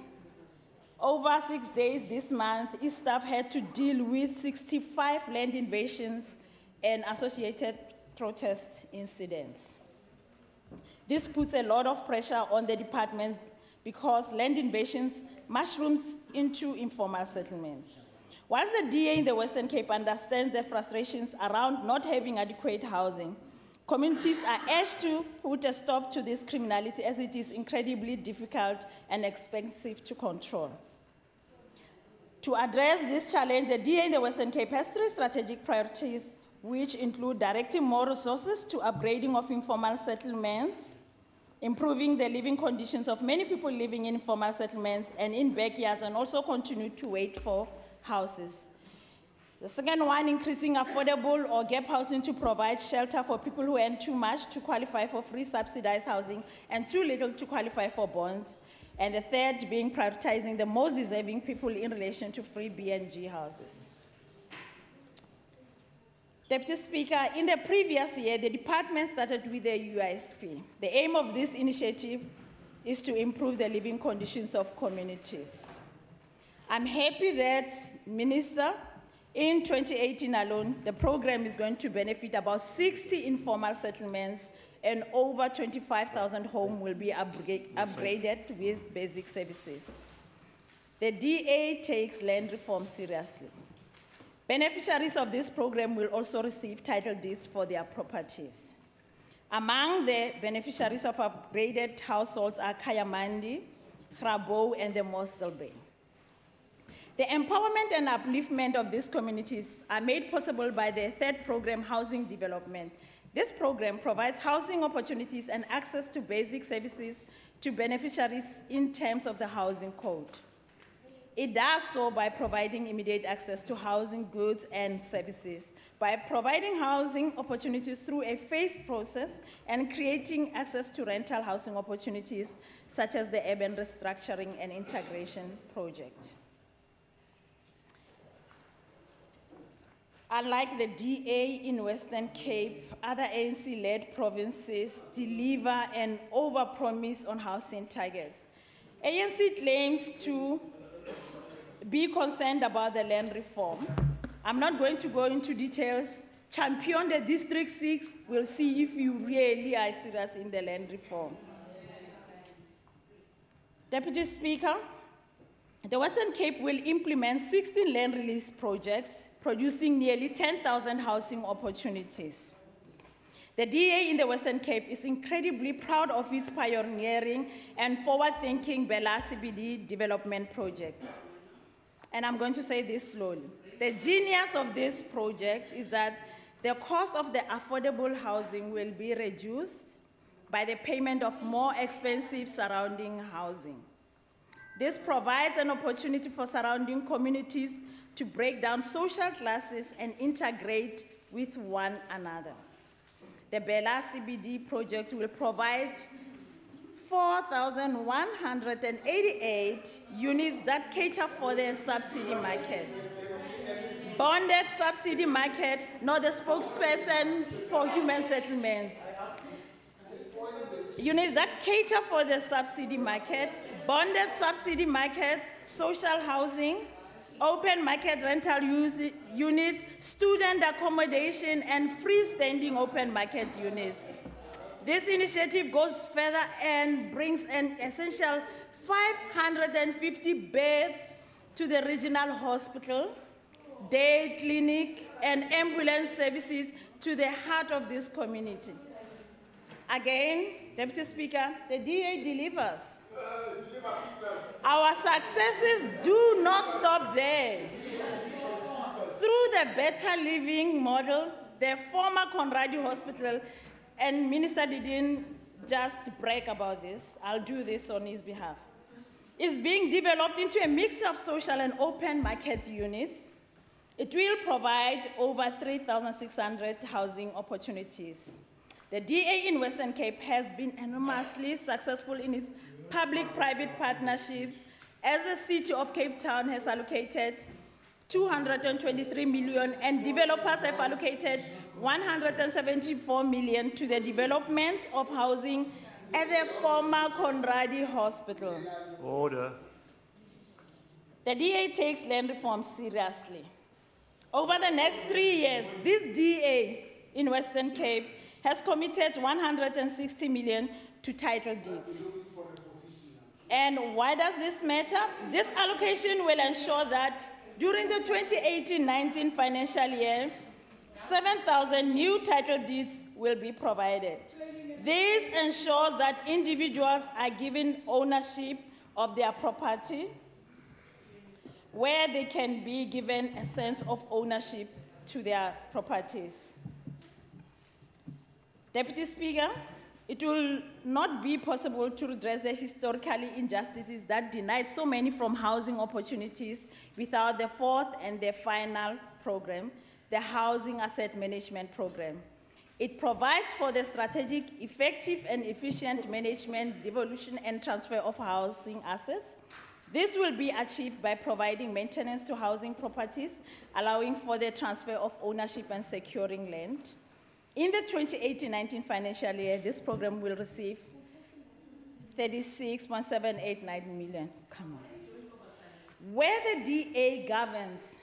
over 6 days this month, its staff had to deal with 65 land invasions and associated protest incidents. This puts a lot of pressure on the departments because land invasions mushrooms into informal settlements. Whilst the DA in the Western Cape understands the frustrations around not having adequate housing, communities are urged to put a stop to this criminality as it is incredibly difficult and expensive to control. To address this challenge, the DA in the Western Cape has 3 strategic priorities, which include directing more resources to upgrading of informal settlements, improving the living conditions of many people living in informal settlements and in backyards, and also continue to wait for houses. The second one, increasing affordable or gap housing to provide shelter for people who earn too much to qualify for free subsidized housing and too little to qualify for bonds. And the third being prioritizing the most deserving people in relation to free B&G houses. Deputy Speaker, in the previous year, the department started with the UISP. The aim of this initiative is to improve the living conditions of communities. I'm happy that, Minister, in 2018 alone, the program is going to benefit about 60 informal settlements and over 25,000 homes will be upgraded with basic services. The DA takes land reform seriously. Beneficiaries of this program will also receive title deeds for their properties. Among the beneficiaries of upgraded households are Kayamandi, Grabo, and the Mossel Bay. The empowerment and upliftment of these communities are made possible by the third program, Housing Development. This program provides housing opportunities and access to basic services to beneficiaries in terms of the Housing Code. It does so by providing immediate access to housing goods and services, by providing housing opportunities through a phased process, and creating access to rental housing opportunities, such as the Urban Restructuring and Integration Project. Unlike the DA in Western Cape, other ANC-led provinces deliver and overpromise on housing targets. ANC claims to be concerned about the land reform. I'm not going to go into details. Champion the District 6. We'll see if you really are serious in the land reform. Deputy Speaker, the Western Cape will implement 16 land release projects, producing nearly 10,000 housing opportunities. The DA in the Western Cape is incredibly proud of its pioneering and forward-thinking Bela CBD development project. And I'm going to say this slowly. The genius of this project is that the cost of the affordable housing will be reduced by the payment of more expensive surrounding housing. This provides an opportunity for surrounding communities to break down social classes and integrate with one another. The Bela CBD project will provide 4,188 units that cater for the subsidy market. Bonded subsidy market, not the spokesperson for human settlements. Units that cater for the subsidy market, bonded subsidy market, social housing, open market rental units, student accommodation, and freestanding open market units. This initiative goes further and brings an essential 550 beds to the regional hospital, day clinic, and ambulance services to the heart of this community. Again, Deputy Speaker, the DA delivers. Our successes do not stop there. Through the Better Living model, the former Conradi Hospital, and Minister didn't just brag about this, I'll do this on his behalf, is being developed into a mix of social and open market units. It will provide over 3,600 housing opportunities. The DA in Western Cape has been enormously successful in its public-private partnerships, as the City of Cape Town has allocated 223 million and developers have allocated 174 million to the development of housing at the former Conradi Hospital. Order. The DA takes land reform seriously. Over the next 3 years, this DA in Western Cape has committed 160 million to title deeds. And why does this matter? This allocation will ensure that during the 2018-19 financial year, 7,000 new title deeds will be provided. This ensures that individuals are given ownership of their property, where they can be given a sense of ownership to their properties. Deputy Speaker, it will not be possible to redress the historical injustices that denied so many from housing opportunities without the fourth and the final program, the Housing Asset Management Program. It provides for the strategic, effective, and efficient management, devolution, and transfer of housing assets. This will be achieved by providing maintenance to housing properties, allowing for the transfer of ownership and securing land. In the 2018-19 financial year, this program will receive 36.789 million. Come on. Where the DA governs,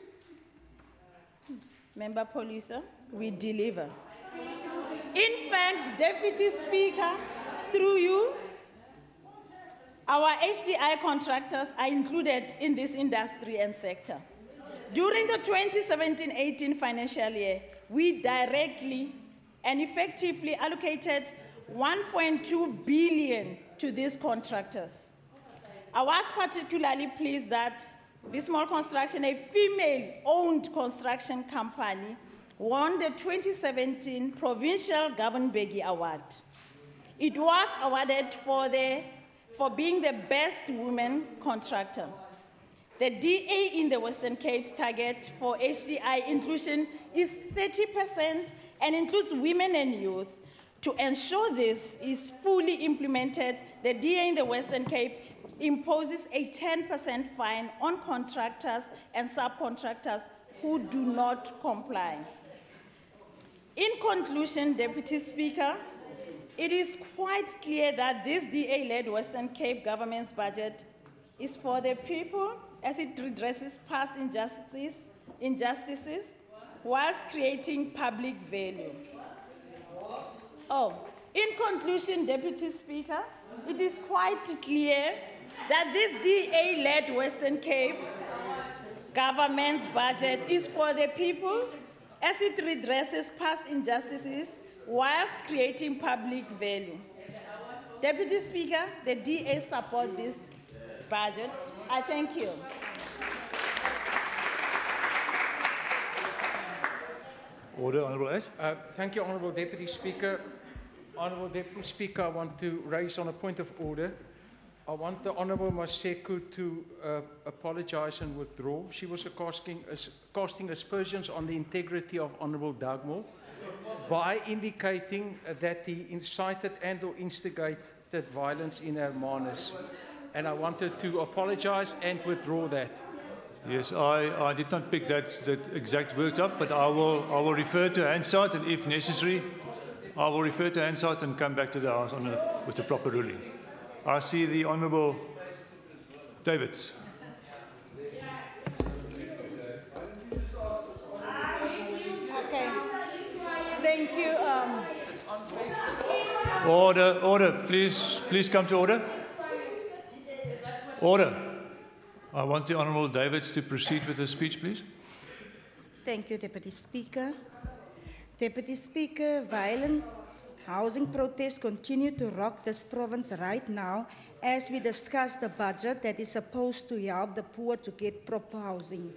Member Polisa, we deliver. In fact, Deputy Speaker, through you, our HDI contractors are included in this industry and sector. During the 2017-18 financial year, we directly and effectively allocated 1.2 billion to these contractors. I was particularly pleased that Bismol Construction, a female-owned construction company, won the 2017 Provincial Governbegi Award. It was awarded for being the best woman contractor. The DA in the Western Cape's target for HDI inclusion is 30% and includes women and youth. To ensure this is fully implemented, the DA in the Western Cape imposes a 10% fine on contractors and subcontractors who do not comply. In conclusion, Deputy Speaker, it is quite clear that this DA-led Western Cape government's budget is for the people as it redresses past injustices whilst creating public value. In conclusion, Deputy Speaker, it is quite clear that this DA-led Western Cape government's budget is for the people as it redresses past injustices whilst creating public value. Deputy Speaker, the DA supports this budget. I thank you. Order, Honourable Ash. Thank you, Honourable Deputy Speaker. Honourable Deputy Speaker, I want to raise on a point of order. I want the Honourable Maseko to apologise and withdraw. She was casting aspersions on the integrity of Honourable Dugmore by indicating that he incited and or instigated violence in Hermanus. And I wanted to apologise and withdraw that. Yes, I did not pick that exact words up, but I will refer to Hansard, and if necessary, I will refer to Hansard and come back to the House with the proper ruling. I see the Honourable Davids. Okay. Thank you. Order, please come to order. Order. I want the Honourable Davids to proceed with the speech, please. Thank you, Deputy Speaker. Deputy Speaker, violent housing protests continue to rock this province right now as we discuss the budget that is supposed to help the poor to get proper housing.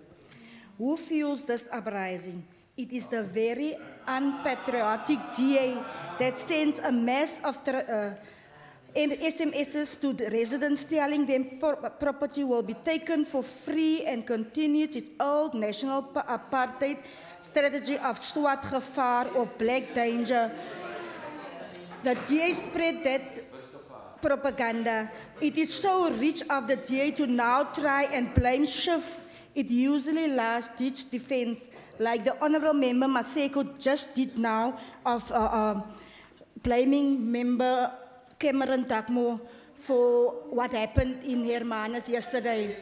Who fuels this uprising? It is the very unpatriotic DA that sends a mass of SMSs to the residents telling them property will be taken for free and continues its old national apartheid strategy of swart gevaar or black danger. The DA spread that propaganda. It is so rich of the DA to now try and blame shift. It usually last-ditch defense, like the Honourable Member Maseko just did now of blaming Member Cameron Duckmore for what happened in Hermanus yesterday.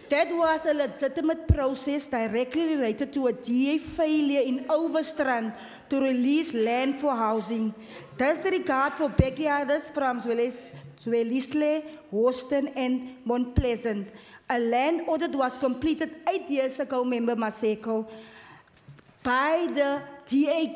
That was a legitimate process directly related to a DA failure in Overstrand to release land for housing. Disregard for backyarders from Zwelisle, Houston, and Mount Pleasant. A land audit was completed 8 years ago, Member Maseko, by the DA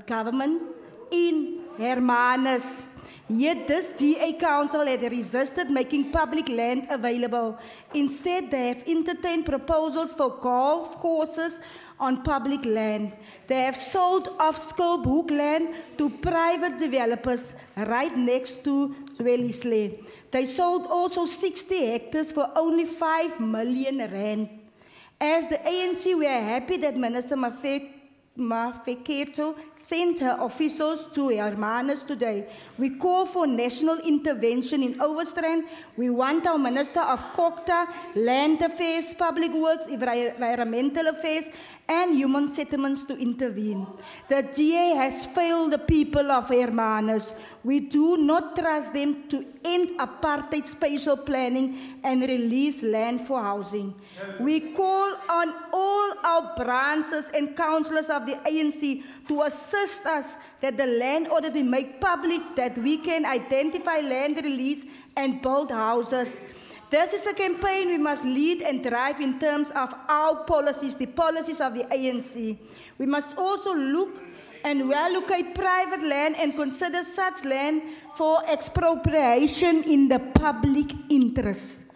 government in Hermanus. Yet this DA council had resisted making public land available. Instead, they have entertained proposals for golf courses on public land. They have sold off-scope hook land to private developers right next to Zwelisle. They sold also 60 hectares for only 5 million rand. As the ANC, we are happy that Minister Mafeketo sent her officials to Hermanus today. We call for national intervention in Overstrand. We want our Minister of Kokta, Land Affairs, Public Works, Environmental Affairs, and Human Settlements to intervene. The DA has failed the people of Hermanus. We do not trust them to end apartheid spatial planning and release land for housing. We call on all our branches and councillors of the ANC to assist us that the land audit be made public, that we can identify land release and build houses. This is a campaign we must lead and drive in terms of our policies, the policies of the ANC. We must also look and allocate private land and consider such land for expropriation in the public interest.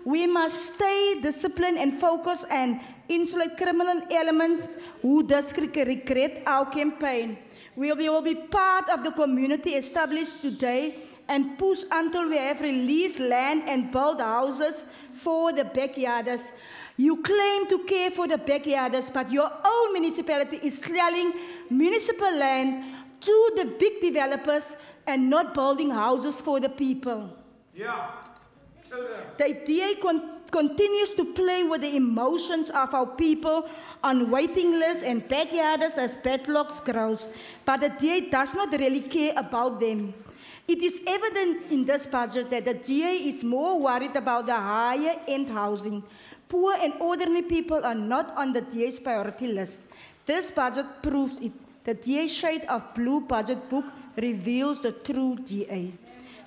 We must stay disciplined and focus and insulate criminal elements who thus regret our campaign. We will be part of the community established today and push until we have released land and built houses for the backyarders. You claim to care for the backyarders, but your own municipality is selling municipal land to the big developers and not building houses for the people. Yeah. The DA continues to play with the emotions of our people on waiting lists and backyarders as backlogs grows, but the DA does not really care about them. It is evident in this budget that the DA is more worried about the higher-end housing. Poor and ordinary people are not on the DA's priority list. This budget proves it. The DA shade of blue budget book reveals the true DA.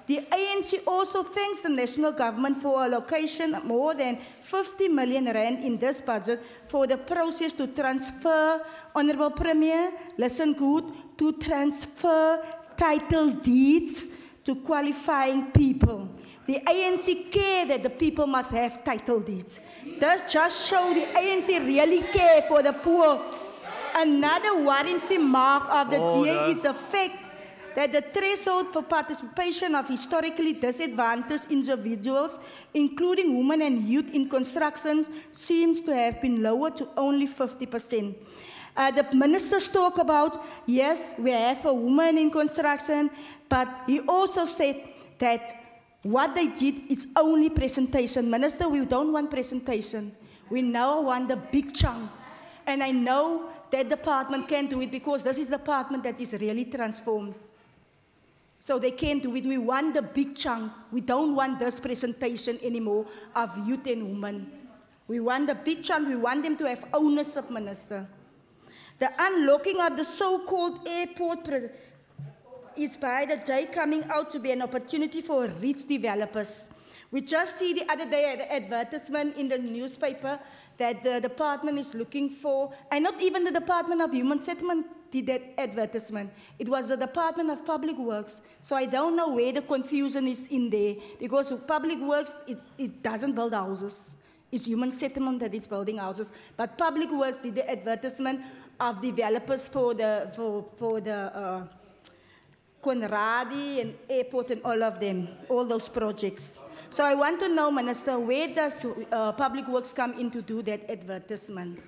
The ANC also thanks the national government for allocation of more than 50 million rand in this budget for the process to transfer, Honourable Premier, listen good, to transfer title deeds to qualifying people. The ANC care that the people must have title deeds. This just shows the ANC really care for the poor. Another worrisome mark of the DA is the fact that the threshold for participation of historically disadvantaged individuals, including women and youth in construction, seems to have been lowered to only 50%. The ministers talk about, yes, we have a woman in construction, but he also said that what they did is only presentation. Minister, we don't want presentation. We now want the big chunk. And I know that department can do it because this is the department that is really transformed. So they can do it. We want the big chunk. We don't want this presentation anymore of youth and women. We want the big chunk. We want them to have ownership, Minister. The unlocking of the so-called airport is by the day coming out to be an opportunity for rich developers. We just see the other day an advertisement in the newspaper that the department is looking for, and not even the Department of Human Settlement, did that advertisement. It was the Department of Public Works. So I don't know where the confusion is in there, because Public Works, it doesn't build houses. It's human settlement that is building houses. But Public Works did the advertisement of developers for the Conradi and airport and all of them, all those projects. So I want to know, Minister, where does Public Works come in to do that advertisement?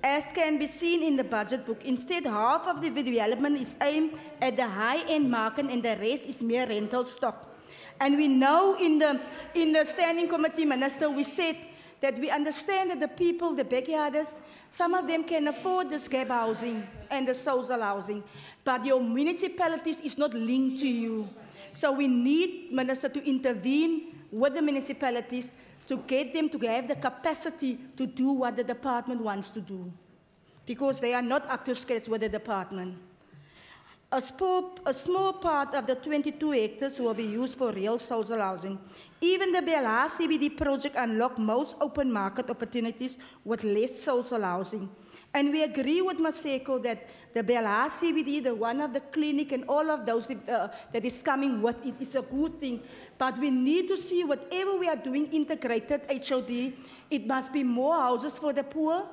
As can be seen in the budget book, instead half of the development is aimed at the high-end market and the rest is mere rental stock. And we know in the Standing Committee, Minister, we said that we understand that the people, the backyarders, some of them can afford this gap housing and the social housing, but your municipalities is not linked to you. So we need, Minister, to intervene with the municipalities to get them to have the capacity to do what the department wants to do, because they are not up to scratch with the department. A small part of the 22 hectares will be used for real social housing. Even the Belhar CBD project unlocked most open market opportunities with less social housing. And we agree with Maseko that the Belhar CBD, the one of the clinic and all of those that is coming with it is a good thing. But we need to see whatever we are doing integrated HOD, it must be more houses for the poor,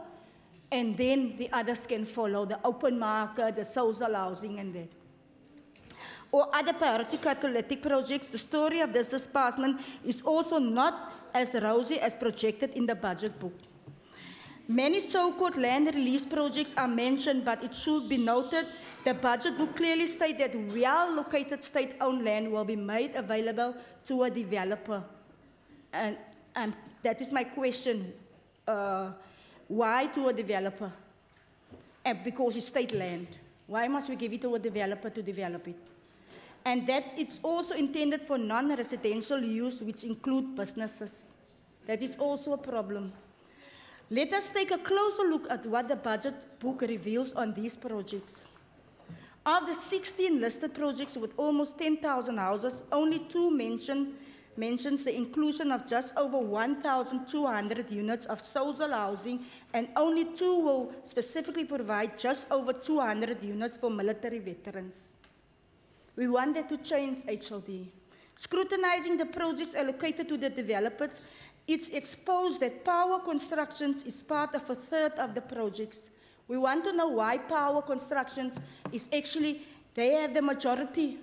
and then the others can follow, the open market, the social housing and that. Or other priority catalytic projects, the story of this disbursement is also not as rosy as projected in the budget book. Many so-called land release projects are mentioned, but it should be noted the budget book clearly states that well-located state-owned land will be made available to a developer. And that is my question. Why to a developer? And because it's state land. Why must we give it to a developer to develop it? And that it's also intended for non-residential use, which include businesses. That is also a problem. Let us take a closer look at what the budget book reveals on these projects. Of the 16 listed projects with almost 10,000 houses, only 2 mentions the inclusion of just over 1,200 units of social housing, and only 2 will specifically provide just over 200 units for military veterans. We want that to change, HOD. Scrutinizing the projects allocated to the developers, it's exposed that Power Constructions is part of a third of the projects. We want to know why Power Constructions is actually, they have the majority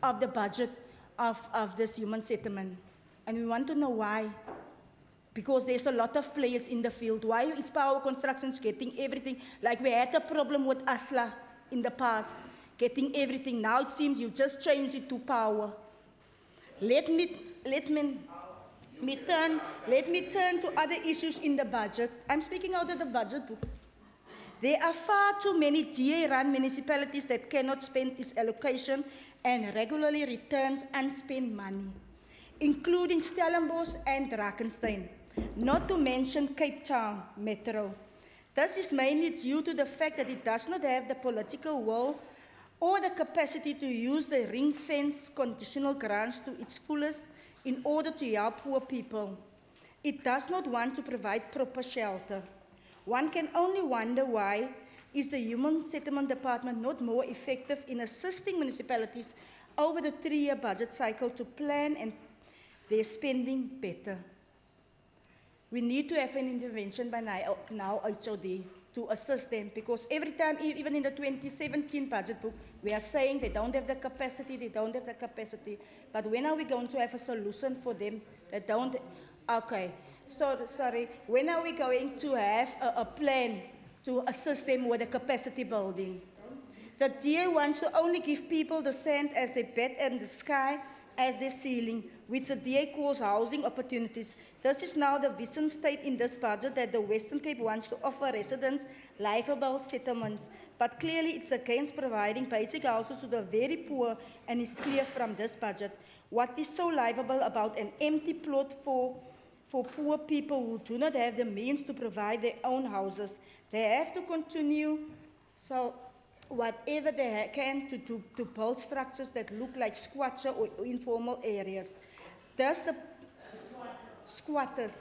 of the budget of this human settlement. And we want to know why. Because there's a lot of players in the field. Why is Power Constructions getting everything? Like we had a problem with ASLA in the past, getting everything. Now it seems you just change it to Power. Let me turn to other issues in the budget. I'm speaking out of the budget book. There are far too many DA-run municipalities that cannot spend this allocation and regularly returns unspent money, including Stellenbosch and Drakenstein, not to mention Cape Town Metro. This is mainly due to the fact that it does not have the political will or the capacity to use the ring-fence conditional grants to its fullest in order to help poor people. It does not want to provide proper shelter. One can only wonder why is the Human Settlement Department not more effective in assisting municipalities over the 3-year budget cycle to plan and their spending better. We need to have an intervention by now HOD, to assist them, because every time, even in the 2017 budget book, we are saying they don't have the capacity, they don't have the capacity. But when are we going to have a solution for them that don't? Okay, so sorry. When are we going to have a plan to assist them with the capacity building? The DA wants to only give people the sand as their bed and the sky as their ceiling, which the DA calls housing opportunities. This is now the vision state in this budget that the Western Cape wants to offer residents livable settlements. But clearly it's against providing basic houses to the very poor, and is clear from this budget. What is so livable about an empty plot for poor people who do not have the means to provide their own houses? They have to continue, so whatever they can to build structures that look like squatter or informal areas. Thus the squatters.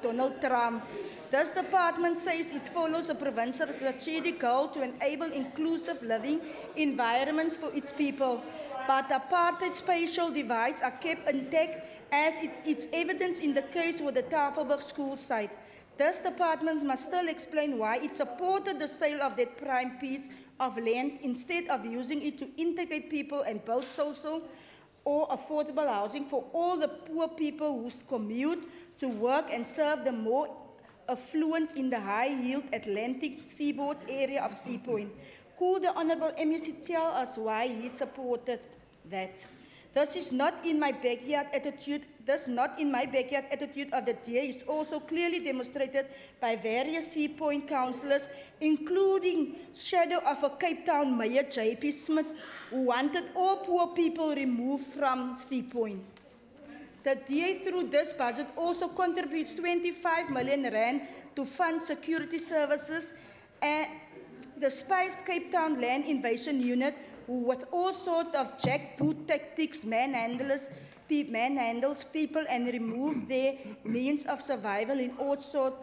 Donald Trump. This department says it follows a provincial strategic goal to enable inclusive living environments for its people. But apartheid spatial divides are kept intact as it's evidence in the case with the Tafelberg school site. This department must still explain why it supported the sale of that prime piece of land instead of using it to integrate people and build social or affordable housing for all the poor people who commute to work and serve the more affluent in the high-yield Atlantic seaboard area of Sea Point. Could the Honourable MEC tell us why he supported that? This is not in my backyard attitude. This not in my backyard attitude of the DA is also clearly demonstrated by various Sea Point councillors, including shadow of a Cape Town Mayor J.P. Smith, who wanted all poor people removed from Sea Point. The DA through this budget also contributes 25 million rand to fund security services and the Spice Cape Town Land Invasion Unit, who with all sorts of jackboot tactics manhandles people and remove their means of survival in all sort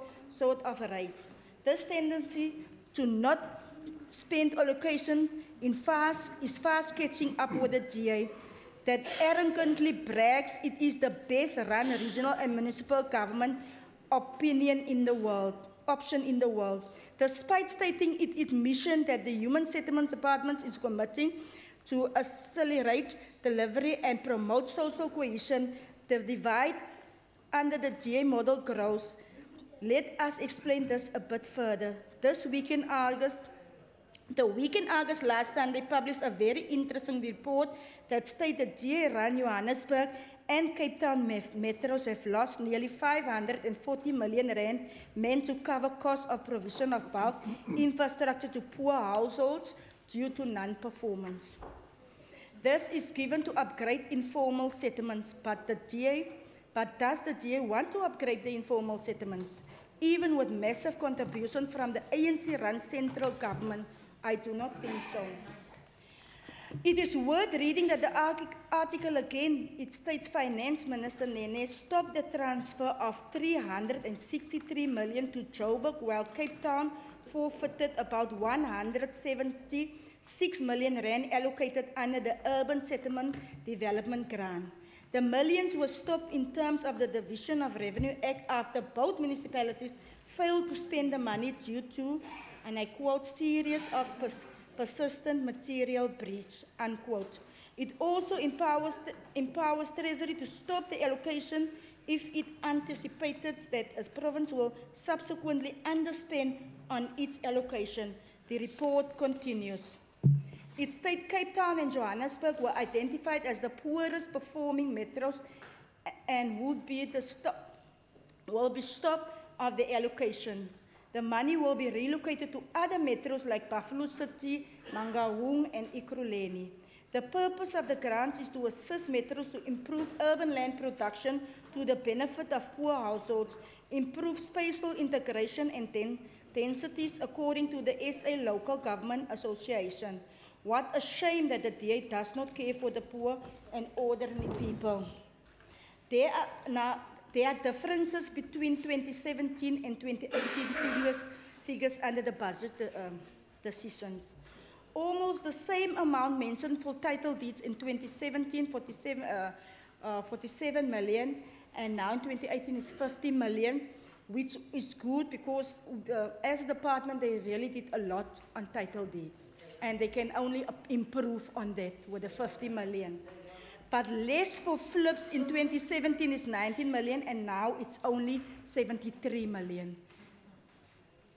of raids. This tendency to not spend allocation is fast catching up with the DA that arrogantly brags it is the best run regional and municipal government option in the world. Despite stating it is mission that the Human Settlements Department is committing to accelerate delivery and promote social cohesion, the divide under the DA model grows. Let us explain this a bit further. The week in August last Sunday published a very interesting report that stated DA run Johannesburg and Cape Town metros have lost nearly 540 million rand meant to cover costs of provision of bulk infrastructure to poor households due to non-performance. This is given to upgrade informal settlements, but does the DA want to upgrade the informal settlements? Even with massive contribution from the ANC-run central government, I do not think so. It is worth reading that the article again, it states Finance Minister Nene stopped the transfer of 363 million to Joburg, while Cape Town forfeited about 176 million rand allocated under the Urban Settlement Development Grant. The millions were stopped in terms of the Division of Revenue Act after both municipalities failed to spend the money due to, and I quote, serious of persistent material breach, unquote. It also empowers Treasury to stop the allocation if it anticipates that a province will subsequently underspend on its allocation. The report continues. It states Cape Town and Johannesburg were identified as the poorest performing metros and would be stopped of the allocations. The money will be relocated to other metros like Buffalo City, Mangaung, and Ekurhuleni. The purpose of the grants is to assist metros to improve urban land production to the benefit of poor households, improve spatial integration and densities according to the SA Local Government Association. What a shame that the DA does not care for the poor and ordinary people. There are differences between 2017 and 2018 figures under the budget decisions. Almost the same amount mentioned for title deeds in 2017, 47 million, and now in 2018 is 50 million, which is good because as a department they really did a lot on title deeds, and they can only improve on that with the 50 million. But less for flips in 2017 is 19 million, and now it's only 73 million.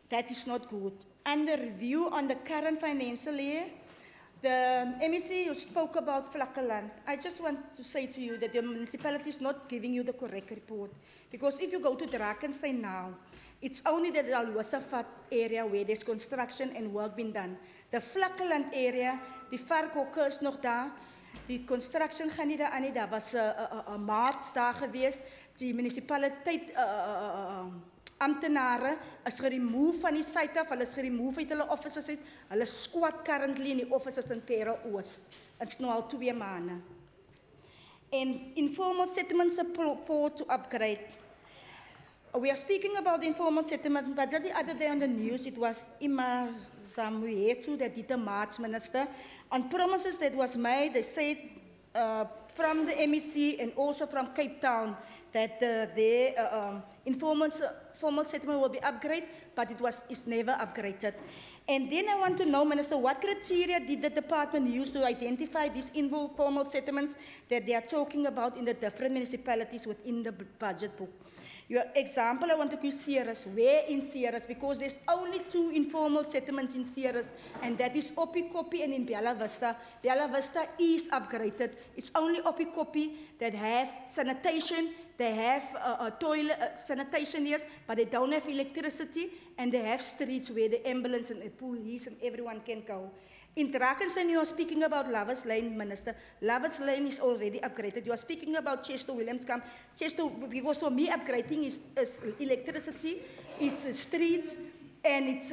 That is not good. Under review on the current financial year, the MEC spoke about Vlakkeland. I just want to say to you that the municipality is not giving you the correct report. Because if you go to Drakensberg now, it's only the Dalwasafat area where there's construction and work being done. The Vlakkeland area, die varkhokke is nog daar. Die construction gaan nie daar aan nie. Daar was 'n maat daar gewees. Die munisipaliteit amptenare is geremove van die site af. Hulle is geremove uit hulle offices uit. Hulle squat currently in die offices in Parel-Oos. Dit's nou al 2 maande. En informal settlement support to upgrade. We are speaking about informal settlement, but just the other day on the news, it was Ima Zamuyetu, that did the March minister, on promises that was made. They said from the MEC and also from Cape Town that their formal settlement will be upgraded, but it's never upgraded. And then I want to know, Minister, what criteria did the department use to identify these informal settlements that they are talking about in the different municipalities within the budget book? Your example, I want to give Ceres. Where in Ceres? Because there's only 2 informal settlements in Ceres, and that is Opikopi and in Bella Vista. Bella Vista is upgraded. It's only Opikopi that have sanitation. They have toilet sanitation, yes, but they don't have electricity, and they have streets where the ambulance and the police and everyone can go. In Drakensberg, you are speaking about Lovers Lane, Minister. Lovers Lane is already upgraded. You are speaking about Chester Williamskamp. Chester, because for me, upgrading is electricity, it's streets, and it's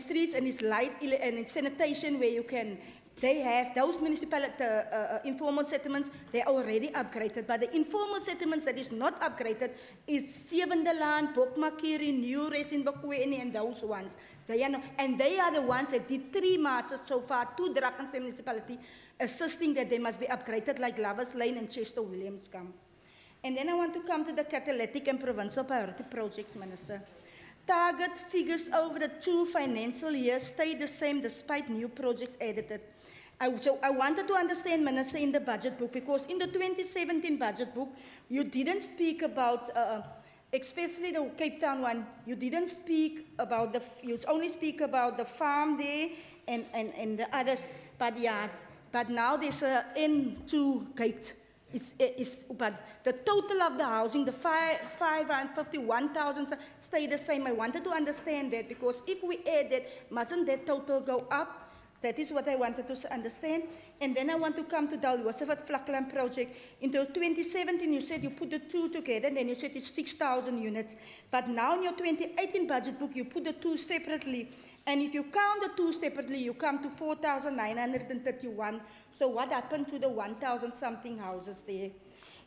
streets, and it's light, and it's sanitation where you can. They have those municipality informal settlements. They are already upgraded, but the informal settlements that is not upgraded is Sevendeland, Bokmakiri, New Res in Bokweni, and those ones. They are not, and they are the ones that did 3 marches so far to Drakensberg municipality, assisting that they must be upgraded, like Lovers Lane and Chester Williamskamp. And then I want to come to the catalytic and provincial priority projects, Minister. Target figures over the 2 financial years stay the same despite new projects added. So I wanted to understand, Minister, in the budget book, because in the 2017 budget book, you didn't speak about, especially the Cape Town one, you didn't speak about you only speak about the farm there and the others, but now there's an N2 gate. But the total of the housing, the 551,000 stay the same. I wanted to understand that, because if we add that, mustn't that total go up? That is what I wanted to understand. And then I want to come to the Josephat Vlakland project. In 2017, you said you put the 2 together, and then you said it's 6,000 units. But now in your 2018 budget book, you put the 2 separately. And if you count the 2 separately, you come to 4,931. So what happened to the 1,000-something houses there?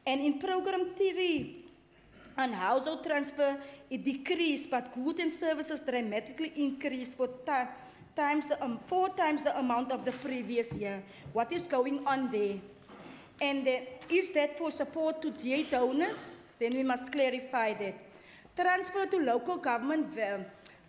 And in program 3, on household transfer, it decreased, but goods and services dramatically increased for 4 times the amount of the previous year. What is going on there? And is that for support to GA donors? Then we must clarify that. Transfer to local government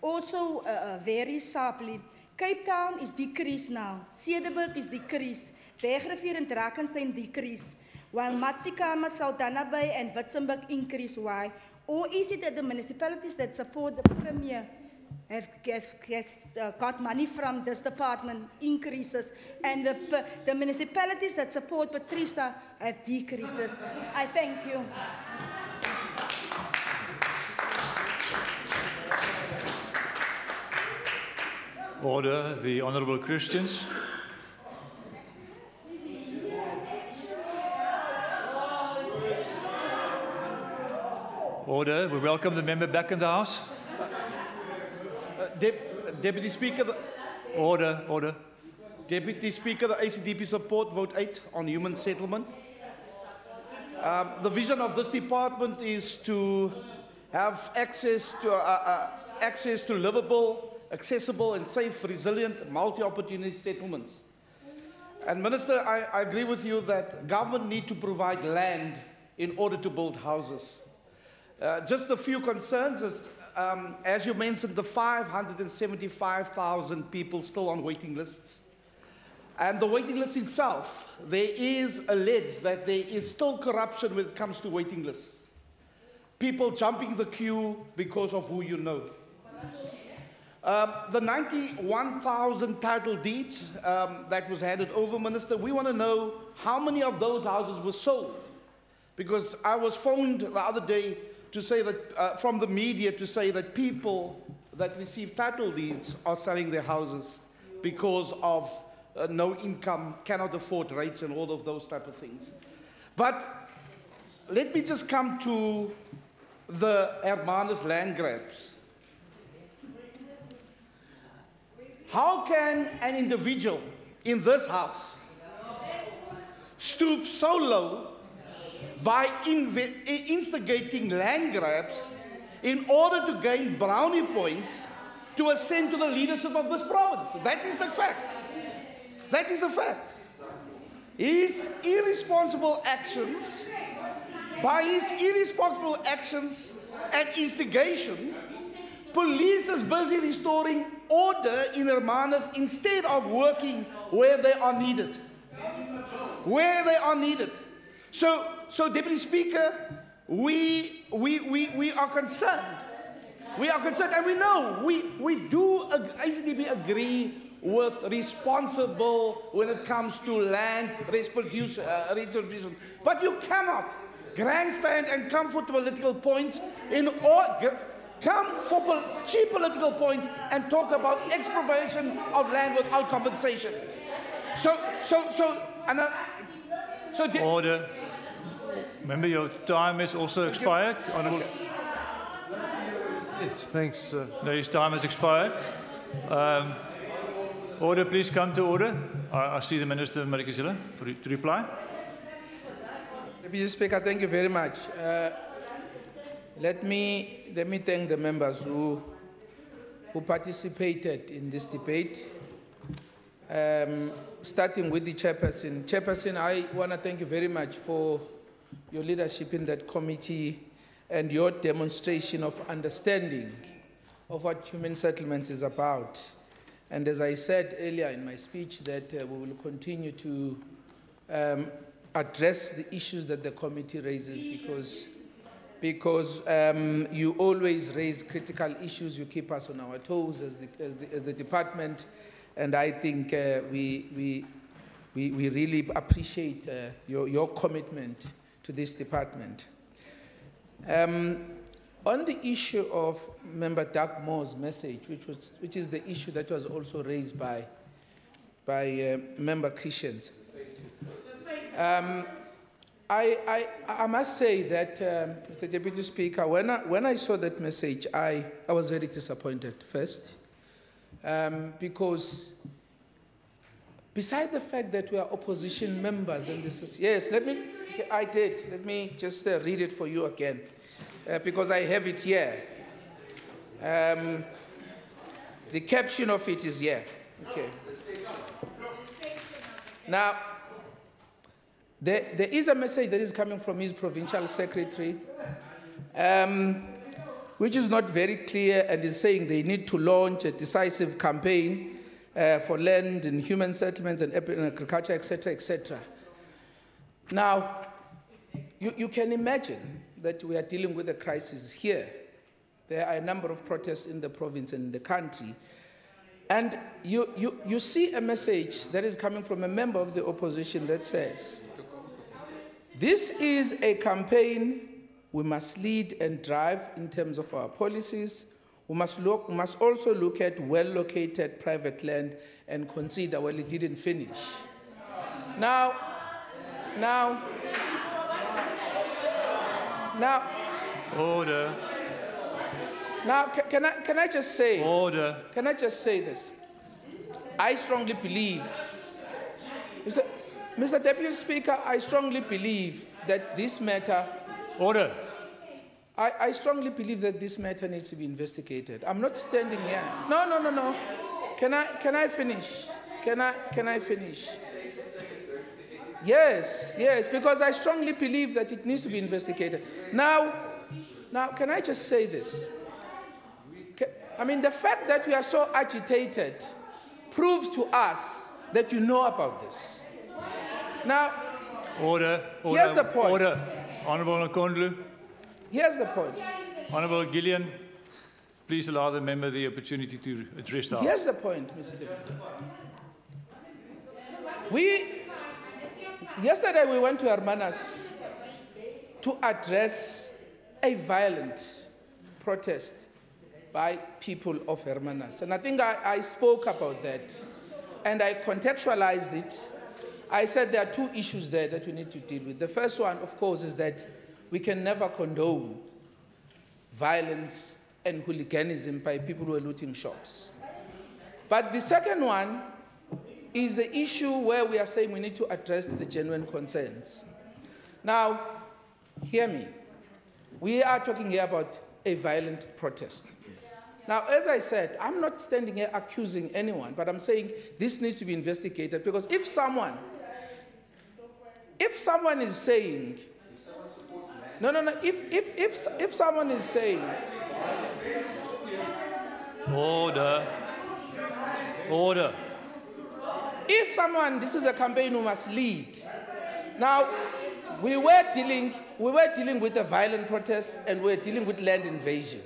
also varies sharply. Cape Town is decreased now. Cederberg is decreased. Bergrivier and Drakensberg decreased. While Matsikama, Saldanha Bay and Witzenberg increase. Why? Or is it that the municipalities that support the Premier have got money from this department increases, and the municipalities that support Patricia have decreases? I thank you. Order. The Honourable Christians. Order. We welcome the member back in the House. Deputy Speaker. Order. Deputy Speaker, the ACDP support vote 8 on human settlement. The vision of this department is to have access to livable, accessible and safe, resilient, multi-opportunity settlements. And Minister, I agree with you that government need to provide land in order to build houses. Just a few concerns is, as you mentioned, the 575,000 people still on waiting lists. And the waiting list itself, there is alleged that there is still corruption when it comes to waiting lists. People jumping the queue because of who you know. The 91,000 title deeds that was handed over, Minister, we want to know how many of those houses were sold. Because I was phoned the other day to say that, from the media, to say that people that receive title deeds are selling their houses because of no income, cannot afford rates and all of those type of things. But let me just come to the Hermanus land grabs. How can an individual in this house stoop so low by instigating land grabs in order to gain brownie points to ascend to the leadership of this province. That is the fact. That is a fact. His irresponsible actions, by his irresponsible actions and instigation, police is busy restoring order in Hermanus instead of working where they are needed. Where they are needed. So Deputy Speaker, we are concerned. We are concerned, and we know we do ICDB agree with responsible when it comes to land retribution. But you cannot grandstand and come for political points come for cheap political points and talk about expropriation of land without compensation. Order. Remember, your time is also expired. Honourable. Yes, thanks. No, his time has expired. Order, please come to order. I see the Minister Marikizela to reply. Mr. Speaker, thank you very much. Let me thank the members who participated in this debate. Starting with the chairperson. Chairperson, I want to thank you very much for your leadership in that committee and your demonstration of understanding of what human settlements is about. And as I said earlier in my speech, that we will continue to address the issues that the committee raises because you always raise critical issues. You keep us on our toes as the department, and I think we really appreciate your commitment to this department. On the issue of Member Doug Moore's message, which is the issue that was also raised by Member Christians, I must say that, Mr. Deputy Speaker, when I saw that message, I was very disappointed first, because beside the fact that we are opposition members, and this is, yes, let me just read it for you again, because I have it here. The caption of it is here. Okay. Now, there is a message that is coming from his provincial secretary, which is not very clear and is saying they need to launch a decisive campaign for land and human settlements and agriculture, etc., etc. Now, you can imagine that we are dealing with a crisis here. There are a number of protests in the province and in the country. And you see a message that is coming from a member of the opposition that says, this is a campaign we must lead and drive in terms of our policies. We must also look at well-located private land and consider, well, it didn't finish. Now, Order. Now, can I just say? Order. Can I just say this? I strongly believe, Mr. Deputy Speaker, I strongly believe that this matter. Order. I strongly believe that this matter needs to be investigated. I'm not standing here. No. Can I finish? Can I finish? Yes, because I strongly believe that it needs to be investigated. Now, can I just say this? I mean, the fact that we are so agitated proves to us that you know about this. Now, Order. Here's the point. Order. Honourable Nkondlu. Here's the point. Honourable Gillian, please allow the member the opportunity to address the House. Here's the point, Mr. Deputy. Yesterday we went to Hermanus to address a violent protest by people of Hermanus. And I think I spoke about that, and I contextualized it. I said there are two issues there that we need to deal with. The first one, of course, is that we can never condone violence and hooliganism by people who are looting shops. But the second one is the issue where we are saying we need to address the genuine concerns. Now, Hear me. We are talking here about a violent protest. Now, as I said, I'm not standing here accusing anyone, but I'm saying this needs to be investigated, because if someone is saying, if someone is saying, Order. if someone, this is a campaign who must lead. Now, we were dealing with a violent protest, and we're dealing with land invasion.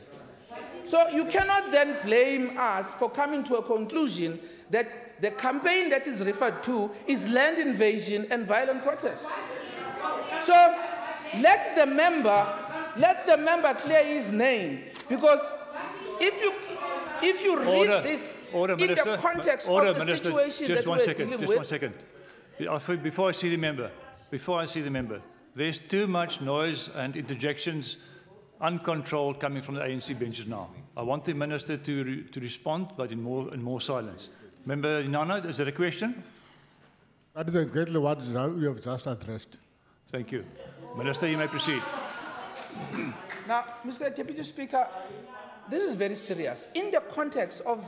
So you cannot then blame us for coming to a conclusion that the campaign that is referred to is land invasion and violent protest. So let the member clear his name, because if you read this in the context of the situation that we're dealing with. Just 1 second. Before I see the member, there's too much noise and interjections, uncontrolled, coming from the ANC benches now. I want the minister to respond, but in more silence. Member Nana, is there a question? That is exactly what you have just addressed. Thank you. Minister, you may proceed. Now, Mr. Deputy Speaker, this is very serious. In the context of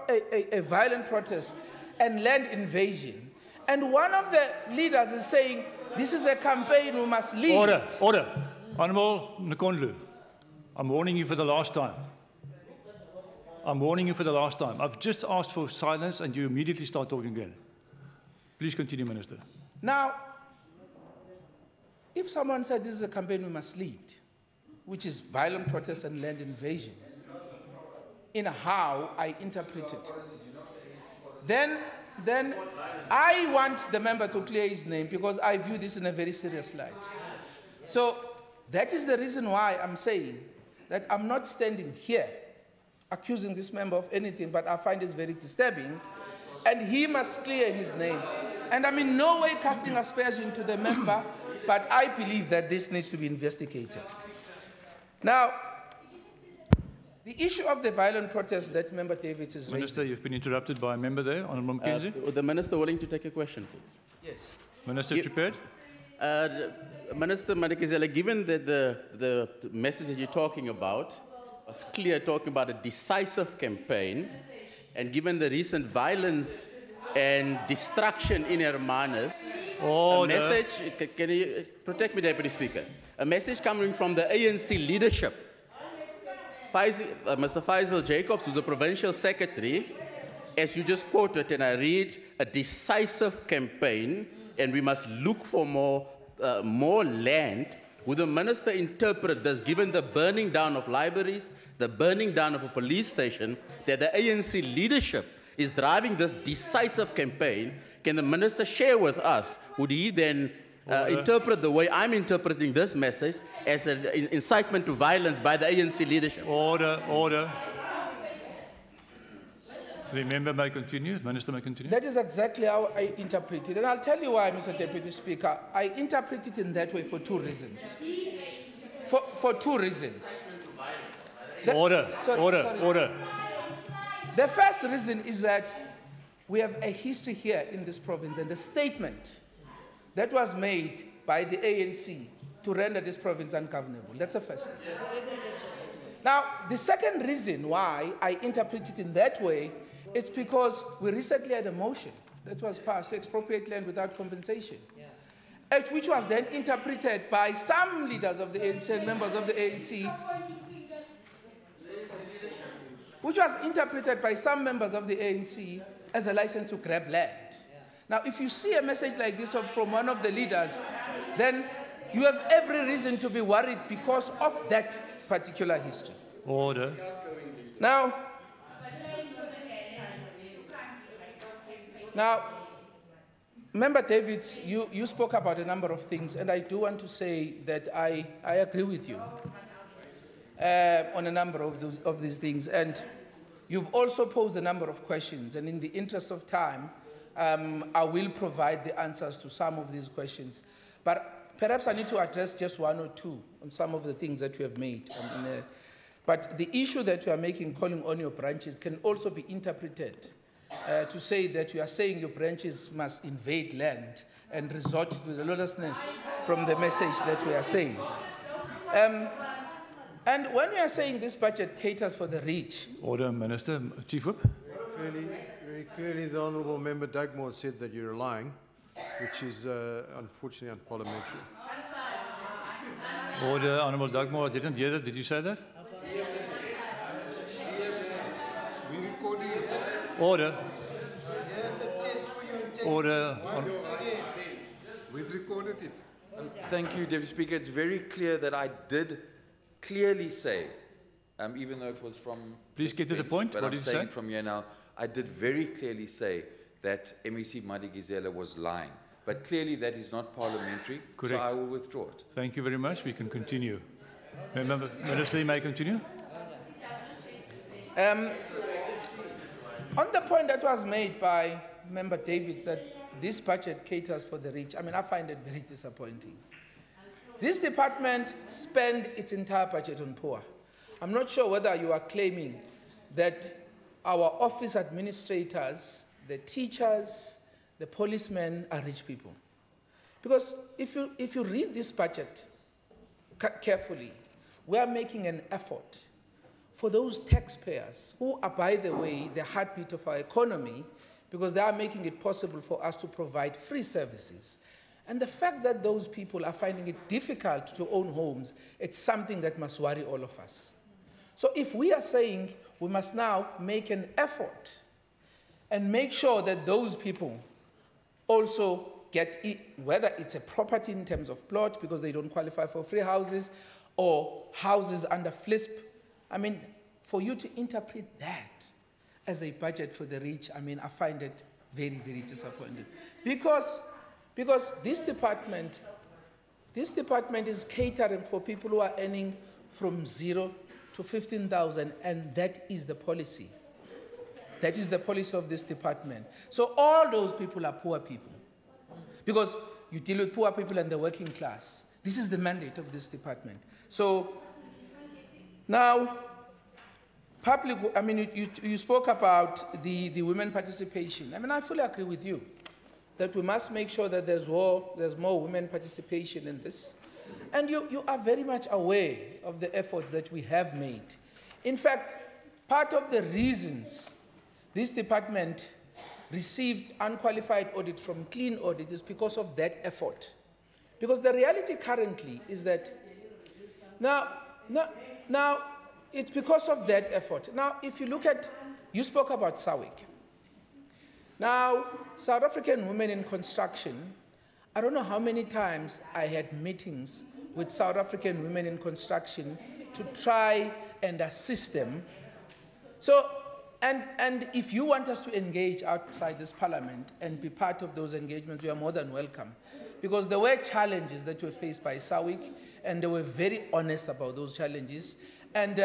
a violent protest and land invasion, and one of the leaders is saying, this is a campaign we must lead. Order. Honourable Nkondlu, I'm warning you for the last time. I've just asked for silence and you immediately start talking again. Please continue, Minister. Now, if someone said this is a campaign we must lead, which is violent protest and land invasion, in how I interpret it, then I want the member to clear his name, because I view this in a very serious light. So that is the reason why I'm saying that I'm not standing here accusing this member of anything, but I find this very disturbing, and he must clear his name. And I'm in no way casting aspersion to the member, but I believe that this needs to be investigated. Now, the issue of the violent protest that Member Davids is raising. Minister, you've been interrupted by a member there. Honourable McKenzie. The Minister willing to take a question, please? Yes. Minister, prepared? Minister Madikizela, given that the message that you're talking about was clear, talking about a decisive campaign, and given the recent violence and destruction in Hermanus, a message, can you protect me, Deputy Speaker? A message coming from the ANC leadership. Mr. Faisal Jacobs, who's the Provincial Secretary, as you just quoted, and I read, a decisive campaign, and we must look for more land. Would the Minister interpret this, given the burning down of libraries, the burning down of a police station, that the ANC leadership is driving this decisive campaign? Can the Minister share with us? Would he then interpret the way I'm interpreting this message as an incitement to violence by the ANC leadership? Order. The member may continue. The Minister may continue. That is exactly how I interpret it. And I'll tell you why, Mr. Deputy Speaker. I interpret it in that way for two reasons. For two reasons. Order. The first reason is that we have a history here in this province, and the statement that was made by the ANC to render this province ungovernable. That's the first thing. Now, the second reason why I interpret it in that way is because we recently had a motion that was passed to expropriate land without compensation, which was then interpreted by some leaders of the ANC and members of the ANC, as a license to grab land. Now, if you see a message like this from one of the leaders, then you have every reason to be worried because of that particular history. Order. Now, Member Davids, you spoke about a number of things, and I do want to say that I agree with you on a number of these things. And you've also posed a number of questions, and in the interest of time, I will provide the answers to some of these questions. But perhaps I need to address just one or two on some of the things that you have made. But the issue that you are making, calling on your branches, can also be interpreted to say that you are saying your branches must invade land and resort to the lawlessness from the message that we are saying. And when we are saying this budget caters for the rich. Order, Minister. Chief Whip. Very clearly, the Honourable Member Dugmore said that you're lying, which is unfortunately unparliamentary. Order, Honourable Dugmore. I didn't hear that. Did you say that? Order. Order. We've recorded it. Thank you, Deputy Speaker. It's very clear that I did clearly say, even though it was from... Please get to the point. But What I'm did you saying say? from here now, I did very clearly say that MEC Madigizela was lying. But clearly that is not parliamentary, Correct. so I will withdraw it. Thank you very much. We can continue. Member, Minister, you may continue. On the point that was made by Member Davids that this budget caters for the rich, I mean, I find it very disappointing. This department spent its entire budget on poor. I'm not sure whether you are claiming that our office administrators, the teachers, the policemen are rich people. Because if you read this budget carefully, we are making an effort for those taxpayers who are, by the way, the heartbeat of our economy, because they are making it possible for us to provide free services. And the fact that those people are finding it difficult to own homes, it's something that must worry all of us. So if we are saying we must now make an effort and make sure that those people also get it, whether it's a property in terms of plot because they don't qualify for free houses or houses under FLISP, I mean, for you to interpret that as a budget for the rich, I mean, I find it very, very disappointing. Because this department is catering for people who are earning from 0 to 15,000, and that is the policy. That is the policy of this department. So all those people are poor people. Because you deal with poor people and the working class. This is the mandate of this department. So now, public, I mean, you spoke about the women participation. I mean, I fully agree with you that we must make sure that there's more women participation in this. And you are very much aware of the efforts that we have made. In fact, part of the reasons this department received unqualified audit from Clean Audit is because of that effort. Because the reality currently is that now it's because of that effort. Now, if you look at, you spoke about SAWIC. Now, South African women in construction, I don't know how many times I had meetings with South African women in construction to try and assist them. So, and if you want us to engage outside this parliament and be part of those engagements, you are more than welcome. Because there were challenges that were faced by SAWIC, and they were very honest about those challenges. And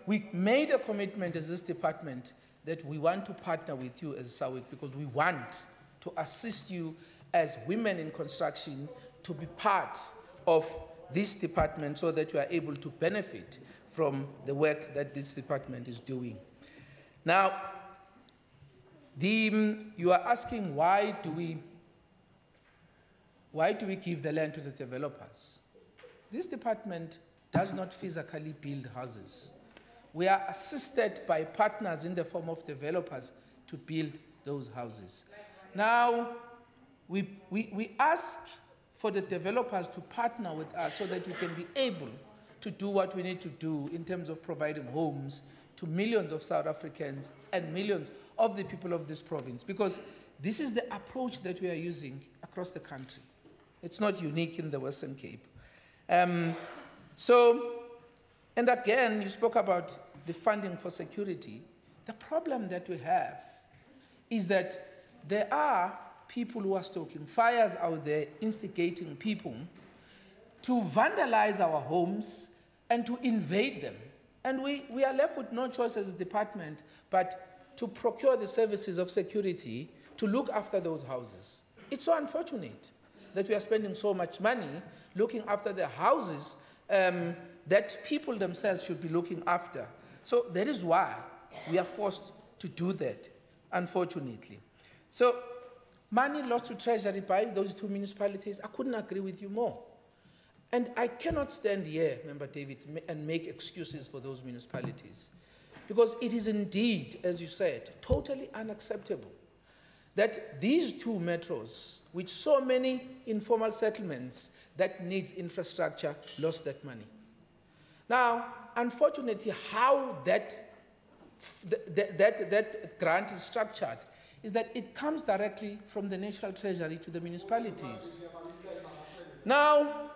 we made a commitment as this department that we want to partner with you as SAWIC because we want to assist you as women in construction to be part of this department so that you are able to benefit from the work that this department is doing. Now, you are asking why do we give the land to the developers? This department does not physically build houses. We are assisted by partners in the form of developers to build those houses. Now, we ask for the developers to partner with us so that we can be able to do what we need to do in terms of providing homes to millions of South Africans and millions of the people of this province, because this is the approach that we are using across the country. It's not unique in the Western Cape. And again, you spoke about the funding for security. The problem that we have is that there are people who are stoking fires out there, instigating people to vandalize our homes and to invade them. And we are left with no choice as a department but to procure the services of security to look after those houses. It's so unfortunate that we are spending so much money looking after the houses that people themselves should be looking after. So that is why we are forced to do that, unfortunately. So money lost to Treasury by those two municipalities, I couldn't agree with you more. And I cannot stand here, Member David, and make excuses for those municipalities. Because it is indeed, as you said, totally unacceptable that these two metros, with so many informal settlements that needs infrastructure, lost that money. Now, unfortunately, how that grant is structured is that it comes directly from the National Treasury to the municipalities. Now,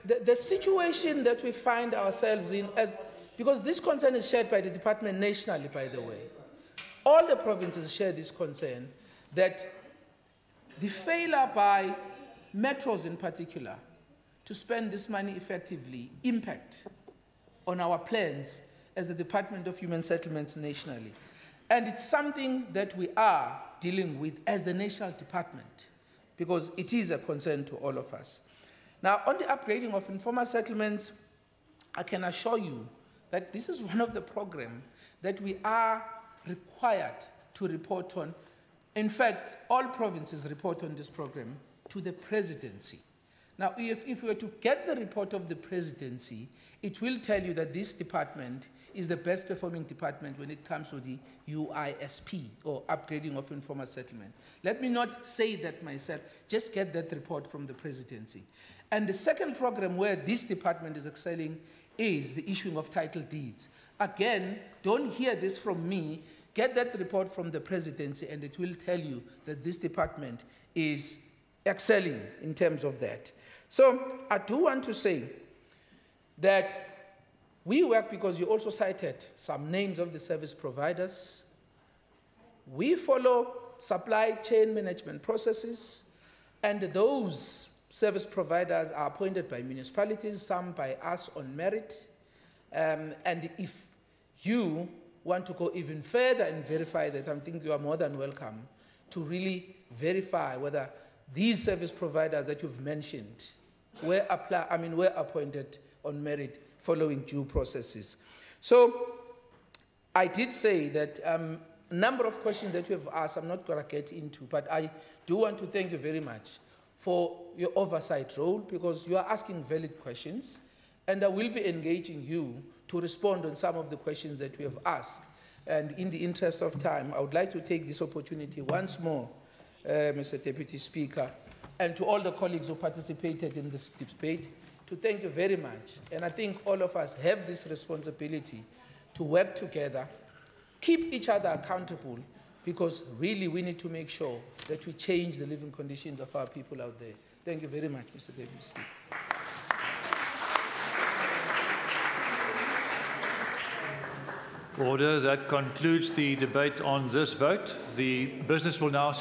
the situation that we find ourselves in, because this concern is shared by the department nationally, by the way. All the provinces share this concern that the failure by metros in particular to spend this money effectively impact on our plans as the Department of Human Settlements nationally. And it's something that we are dealing with as the national department, because it is a concern to all of us. Now, on the upgrading of informal settlements, I can assure you that this is one of the programs that we are required to report on. In fact, all provinces report on this program to the presidency. Now, if we were to get the report of the presidency, it will tell you that this department is the best performing department when it comes to the UISP, or upgrading of informal settlement. Let me not say that myself, just get that report from the presidency. And the second program where this department is excelling is the issuing of title deeds. Again, don't hear this from me, get that report from the presidency and it will tell you that this department is excelling in terms of that. So I do want to say that we work, because you also cited some names of the service providers. We follow supply chain management processes, and those service providers are appointed by municipalities, some by us on merit. And if you want to go even further and verify that, I think you are more than welcome to really verify whether these service providers that you've mentioned were appointed on merit following due processes. So I did say that a number of questions that you have asked, I'm not going to get into, but I do want to thank you very much for your oversight role, because you are asking valid questions, and I will be engaging you to respond on some of the questions that we have asked. And in the interest of time, I would like to take this opportunity once more, Mr. Deputy Speaker, and to all the colleagues who participated in this debate, to thank you very much. And I think all of us have this responsibility to work together, keep each other accountable, because really we need to make sure that we change the living conditions of our people out there. Thank you very much, Mr. Deputy Speaker. Order. That concludes the debate on this vote. The business will now